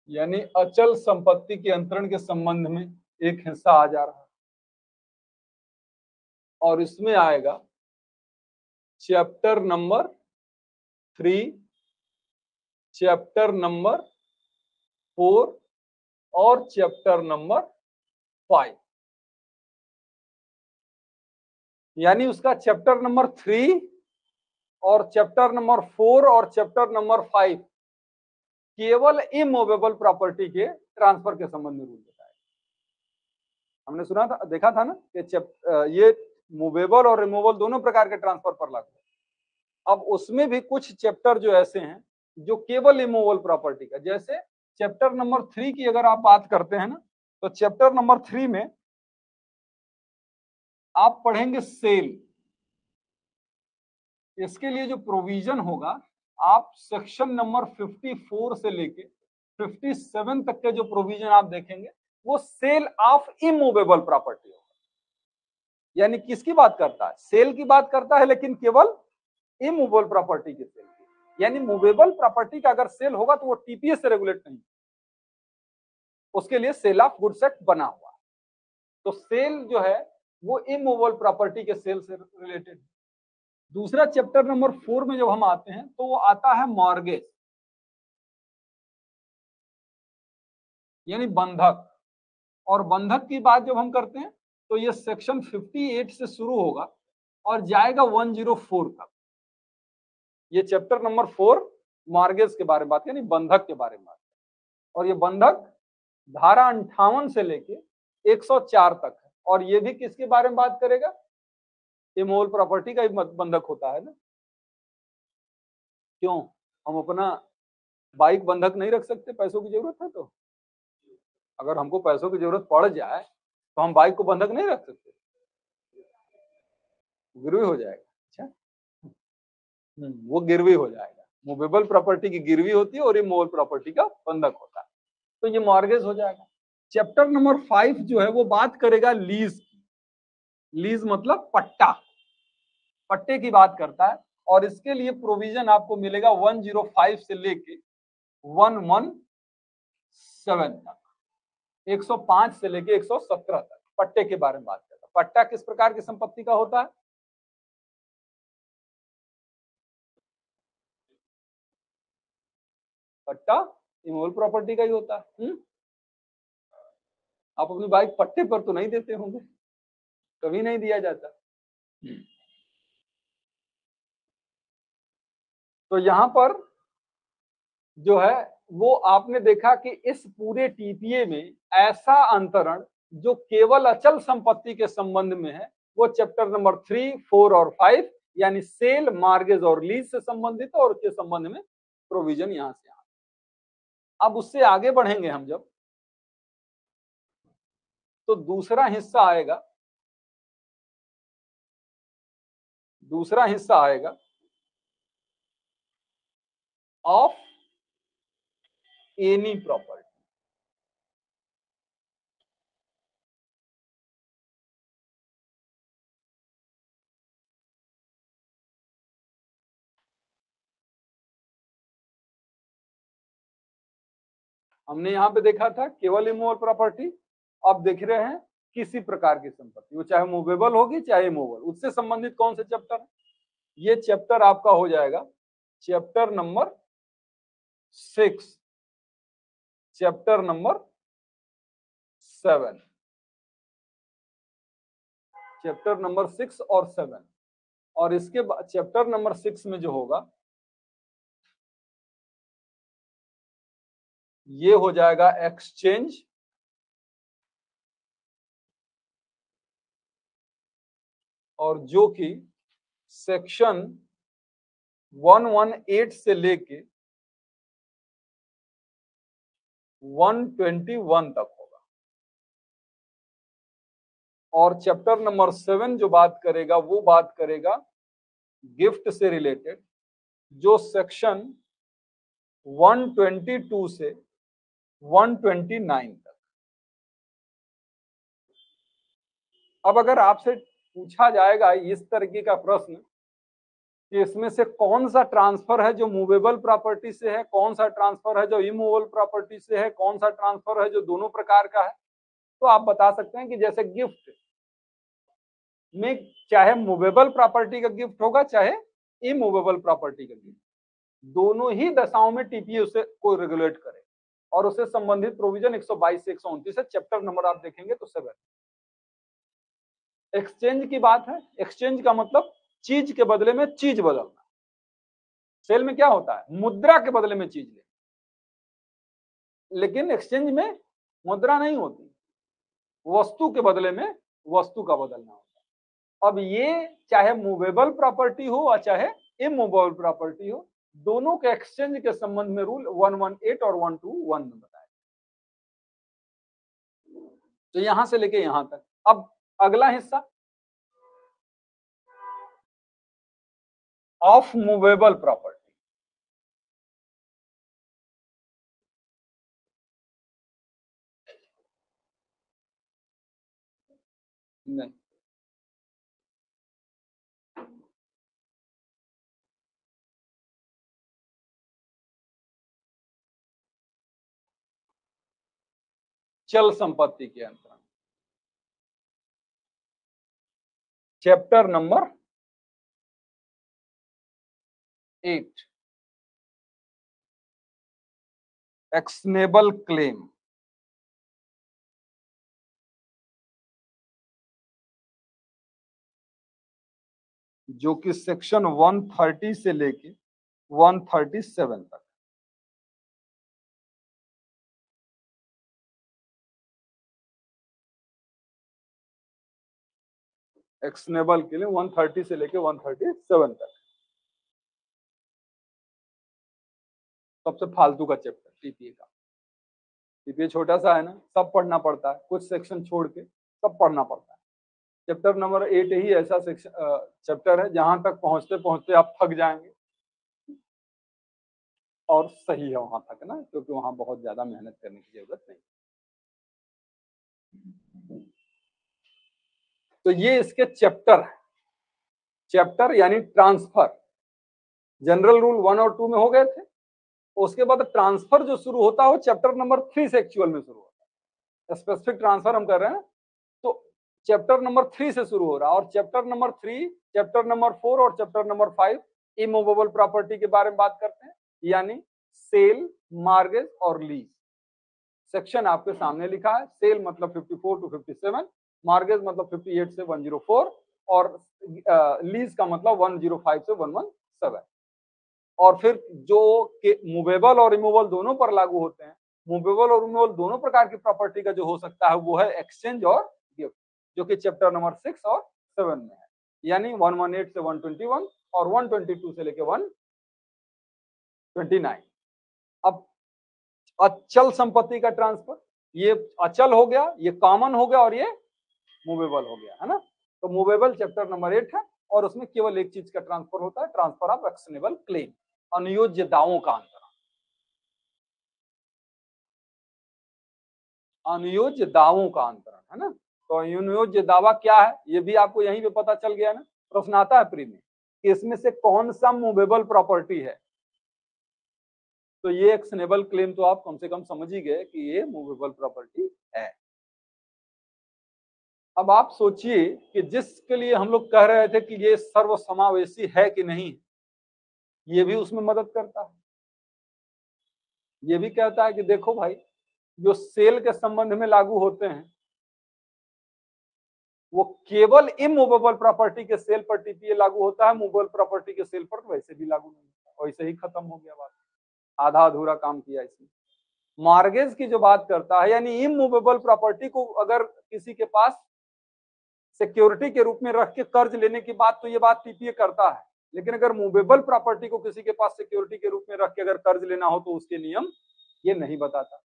यानी अचल संपत्ति के अंतरण के संबंध में एक हिस्सा आ जा रहा है, और इसमें आएगा चैप्टर नंबर 3, चैप्टर नंबर 4 और चैप्टर नंबर 5। यानी उसका चैप्टर नंबर 3 और चैप्टर नंबर 4 और चैप्टर नंबर 5 केवल इमूवेबल प्रॉपर्टी के ट्रांसफर के संबंध में रूल बताया। हमने सुना था, देखा था ना कि ये मूवेबल और रिमूवेबल दोनों प्रकार के ट्रांसफर पर लागू है। अब उसमें भी कुछ चैप्टर जो ऐसे हैं जो केवल इमूवेबल प्रॉपर्टी का, जैसे चैप्टर नंबर 3 की अगर आप बात करते हैं ना, तो चैप्टर नंबर 3 में आप पढ़ेंगे सेल। इसके लिए जो प्रोविजन होगा आप सेक्शन नंबर 54 से लेके 57 तक के जो प्रोविजन आप देखेंगे वो सेल ऑफ इमूवेबल प्रॉपर्टी होगा। यानी किसकी बात करता है, सेल की बात करता है, लेकिन केवल इमूवेबल प्रॉपर्टी के सेल की। यानी मूवेबल प्रॉपर्टी का अगर सेल होगा तो वो टीपीए से रेगुलेट नहीं, उसके लिए सेल ऑफ गुड्स एक्ट बना हुआ। तो सेल जो है वो इमूवेबल प्रॉपर्टी के सेल से रिलेटेड। दूसरा चैप्टर नंबर 4 में जब हम आते हैं तो वो आता है मॉर्गेज, यानी बंधक। और बंधक की बात जब हम करते हैं तो ये सेक्शन 58 से शुरू होगा और जाएगा 104 तक। ये चैप्टर नंबर 4 मॉर्गेज के बारे में बात यानी बंधक के बारे में बात करें। और ये बंधक धारा 58 से लेके 104 तक है। और ये भी किसके बारे में बात करेगा? इमूवेबल प्रॉपर्टी का ही बंधक होता है ना। क्यों हम अपना बाइक बंधक नहीं रख सकते? पैसों की जरूरत है तो अगर हमको पैसों की जरूरत पड़ जाए तो हम बाइक को बंधक नहीं रख सकते, गिरवी हो जाएगा। अच्छा वो गिरवी हो जाएगा। मूवेबल प्रॉपर्टी की गिरवी होती है और ये मूवेबल प्रॉपर्टी का बंधक होता है, तो ये मॉर्गेज हो जाएगा। चैप्टर नंबर 5 जो है वो बात करेगा लीज की। लीज मतलब पट्टा, पट्टे की बात करता है। और इसके लिए प्रोविजन आपको मिलेगा 105 से लेके 117 तक, 105 से लेके 117 तक पट्टे के बारे में बात करता है। पट्टा किस प्रकार की संपत्ति का होता है? पट्टा इमूवेबल प्रॉपर्टी का ही होता है। आप अपनी बाइक पट्टे पर तो नहीं देते होंगे, कभी नहीं दिया जाता। तो यहां पर जो है वो आपने देखा कि इस पूरे टीपीए में ऐसा अंतरण जो केवल अचल संपत्ति के संबंध में है वो चैप्टर नंबर 3, 4 और 5 यानी सेल, मार्गेज और लीज से संबंधित और उसके संबंध में प्रोविजन यहां से अब उससे आगे बढ़ेंगे हम जब, तो दूसरा हिस्सा आएगा। दूसरा हिस्सा आएगा ऑफ एनी प्रॉपर्टी। हमने यहां पे देखा था केवल इमूवेबल प्रॉपर्टी, अब देख रहे हैं किसी प्रकार की संपत्ति, वो चाहे मूवेबल होगी चाहे इमूवेबल, उससे संबंधित कौन से चैप्टर है? ये चैप्टर आपका हो जाएगा chapter number 6, chapter number 7, chapter number 6 और 7। और इसके बाद चैप्टर नंबर 6 में जो होगा ये हो जाएगा एक्सचेंज, और जो कि सेक्शन 118 से लेके 121 तक होगा। और चैप्टर नंबर 7 जो बात करेगा वो बात करेगा गिफ्ट से रिलेटेड, जो सेक्शन 122 से 129 तक। अब अगर आपसे पूछा जाएगा इस तरीके का प्रश्न कि इसमें से कौन सा ट्रांसफर है जो मूवेबल प्रॉपर्टी से है, कौन सा ट्रांसफर है जो इमूवेबल प्रॉपर्टी से है, कौन सा ट्रांसफर है जो दोनों प्रकार का है, तो आप बता सकते हैं कि जैसे गिफ्ट में चाहे मूवेबल प्रॉपर्टी का गिफ्ट होगा चाहे इमूवेबल प्रॉपर्टी का गिफ्ट, दोनों ही दशाओं में टीपीए उसे को रेगुलेट करे और उससे संबंधित प्रोविजन 122 से 129 है। चैप्टर नंबर आप देखेंगे तो 7। एक्सचेंज की बात है। एक्सचेंज का मतलब चीज के बदले में चीज बदलना। सेल में क्या होता है? मुद्रा के बदले में चीज लेना, लेकिन एक्सचेंज में मुद्रा नहीं होती, वस्तु के बदले में वस्तु का बदलना होता है। अब ये चाहे मूवेबल प्रॉपर्टी हो और चाहे इमूवेबल प्रॉपर्टी हो, दोनों के एक्सचेंज के संबंध में रूल 118 और 121 में बताया। तो यहां से लेके यहां तक। अब अगला हिस्सा ऑफ मूवेबल प्रॉपर्टी। नहीं, चल संपत्ति के अंतर्गत चैप्टर नंबर 8 एक्शनेबल क्लेम। जो कि सेक्शन 130 से लेके 137 तक। एक्शनेबल के लिए 130 से लेके 137 तक। सबसे फालतू का चैप्टर टीपीए का। टीपीए छोटा सा है ना, सब पढ़ना पड़ता है, कुछ सेक्शन छोड़ के सब पढ़ना पड़ता है। चैप्टर नंबर 8 ही ऐसा सेक्शन चैप्टर है जहां तक पहुंचते पहुंचते आप थक जाएंगे, और सही है वहां तक ना, क्योंकि वहां बहुत ज्यादा मेहनत करने की जरूरत नहीं। तो ये इसके चैप्टर है। चैप्टर यानी ट्रांसफर। जनरल रूल 1 और 2 में हो गए थे। उसके बाद ट्रांसफर जो शुरू होता है वो चैप्टर नंबर 3 से एक्चुअल में शुरू होता है। स्पेसिफिक ट्रांसफर हम कर रहे हैं, तो चैप्टर नंबर 3 से शुरू हो रहा है। और चैप्टर नंबर 3, चैप्टर नंबर 4 और चैप्टर नंबर 5 इमूवेबल प्रॉपर्टी के बारे में बात करते हैं, यानी सेल, मार्गेज और लीज। सेक्शन आपके सामने लिखा है। सेल मतलब 54 टू 57, मार्गेज मतलब 58 से 104, और लीज का मतलब 105 से 117। और फिर जो मूवेबल और इमूवेबल दोनों पर लागू होते हैं, मूवेबल और इमूवेबल दोनों प्रकार की प्रॉपर्टी का जो हो सकता है वो है एक्सचेंज और गिफ्ट, जो कि चैप्टर नंबर 6 और 7 में है, यानी 118 से 121 और 122 से लेके 129। अब अचल संपत्ति का ट्रांसफर, ये अचल हो गया, ये कॉमन हो गया, और ये मूवेबल हो गया, है ना। तो मूवेबल चैप्टर नंबर 8 है, और उसमें केवल एक चीज का ट्रांसफर होता है, ट्रांसफर ऑफ एक्शनेबल क्लेम, अनुयोज्य दावों का अंतरण। अनुयोज्य दावों का अंतरण, है ना। तो अनुयोज्य दावा क्या है, ये भी आपको यहीं पे पता चल गया ना। प्रश्न आता है प्री में कि इसमें से कौन सा मूवेबल प्रॉपर्टी है, तो ये एक्शनेबल क्लेम तो आप कम से कम समझ ही गए कि ये मूवेबल प्रॉपर्टी है। अब आप सोचिए कि जिसके लिए हम लोग कह रहे थे कि ये सर्वसमावेशी है कि नहीं, ये भी उसमें मदद करता है। ये भी कहता है कि देखो भाई, जो सेल के संबंध में लागू होते हैं वो केवल इमूवेबल प्रॉपर्टी के सेल पर टीपीए लागू होता है, मूवेबल प्रॉपर्टी के सेल पर वैसे भी लागू नहीं होता, वैसे ही खत्म हो गया बात, आधा अधूरा काम किया इसने। मॉर्गेज की जो बात करता है, यानी इमूवेबल प्रॉपर्टी को अगर किसी के पास सिक्योरिटी के रूप में रख के कर्ज लेने की बात, तो ये बात टीपीए करता है। लेकिन अगर मूवेबल प्रॉपर्टी को किसी के पास सिक्योरिटी के रूप में रख के अगर कर्ज लेना हो तो उसके नियम ये नहीं बताता।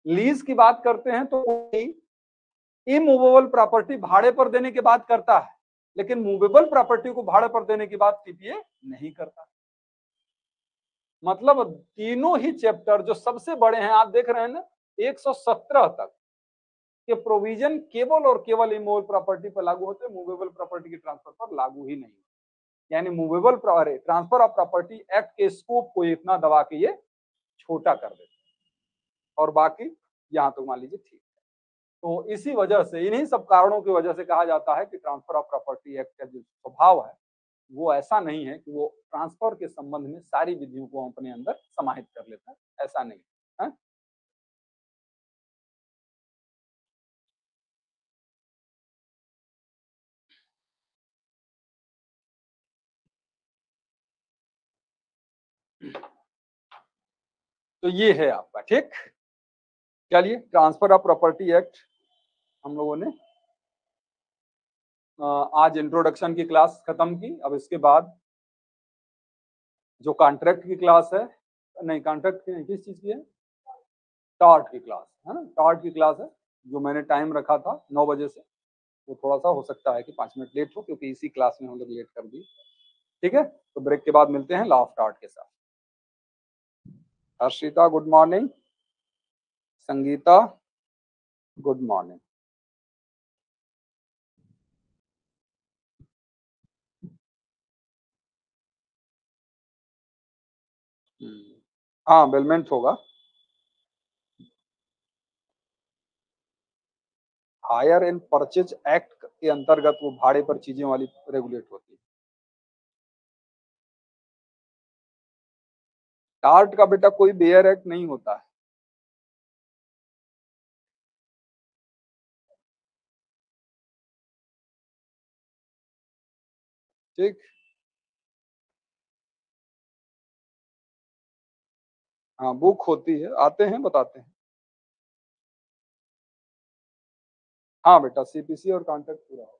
लीज की बात करते हैं तो इमूवेबल प्रॉपर्टी भाड़े पर देने की बात करता है, लेकिन मूवेबल प्रॉपर्टी को भाड़े पर देने की बात टीपीए नहीं करता। मतलब तीनों ही चैप्टर जो सबसे बड़े हैं, आप देख रहे हैं ना, 117 तक के प्रोविजन केवल और केवल इमूवेबल प्रॉपर्टी पर लागू होते हैं, मूवेबल प्रॉपर्टी के ट्रांसफर पर लागू ही नहीं। यानी movable transfer of property act के स्कोप को इतना दबा के ये छोटा कर देते हैं, और बाकी यहां तक मान लीजिए ठीक है। तो इसी वजह से, इन्हीं सब कारणों की वजह से कहा जाता है कि ट्रांसफर ऑफ प्रॉपर्टी एक्ट का जो स्वभाव है वो ऐसा नहीं है कि वो ट्रांसफर के संबंध में सारी विधियों को अपने अंदर समाहित कर लेता है, ऐसा नहीं है। तो ये है आपका, ठीक। चलिए, ट्रांसफर ऑफ प्रॉपर्टी एक्ट हम लोगों ने आज इंट्रोडक्शन की क्लास खत्म की। अब इसके बाद जो कॉन्ट्रैक्ट की क्लास है, नहीं कॉन्ट्रैक्ट की नहीं, किस चीज की है, टार्ट की क्लास है ना, टार्ट की क्लास है, जो मैंने टाइम रखा था 9 बजे से, वो थोड़ा सा हो सकता है कि 5 मिनट लेट हो, क्योंकि इसी क्लास में हम लोग लेट कर दिए। ठीक है, तो ब्रेक के बाद मिलते हैं लॉ ऑफ टार्ट के साथ। Harshita good morning, Sangeeta good morning. हाँ, बेलमेंट होगा। हायर एंड परचेज एक्ट के अंतर्गत वो भाड़े पर चीजें वाली रेगुलेट होती है। टार्ट का बेटा कोई बेयर एक्ट नहीं होता है। ठीक। हाँ बुक होती है, आते हैं बताते हैं। हाँ बेटा, सीपीसी और कॉन्ट्रैक्ट पूरा हो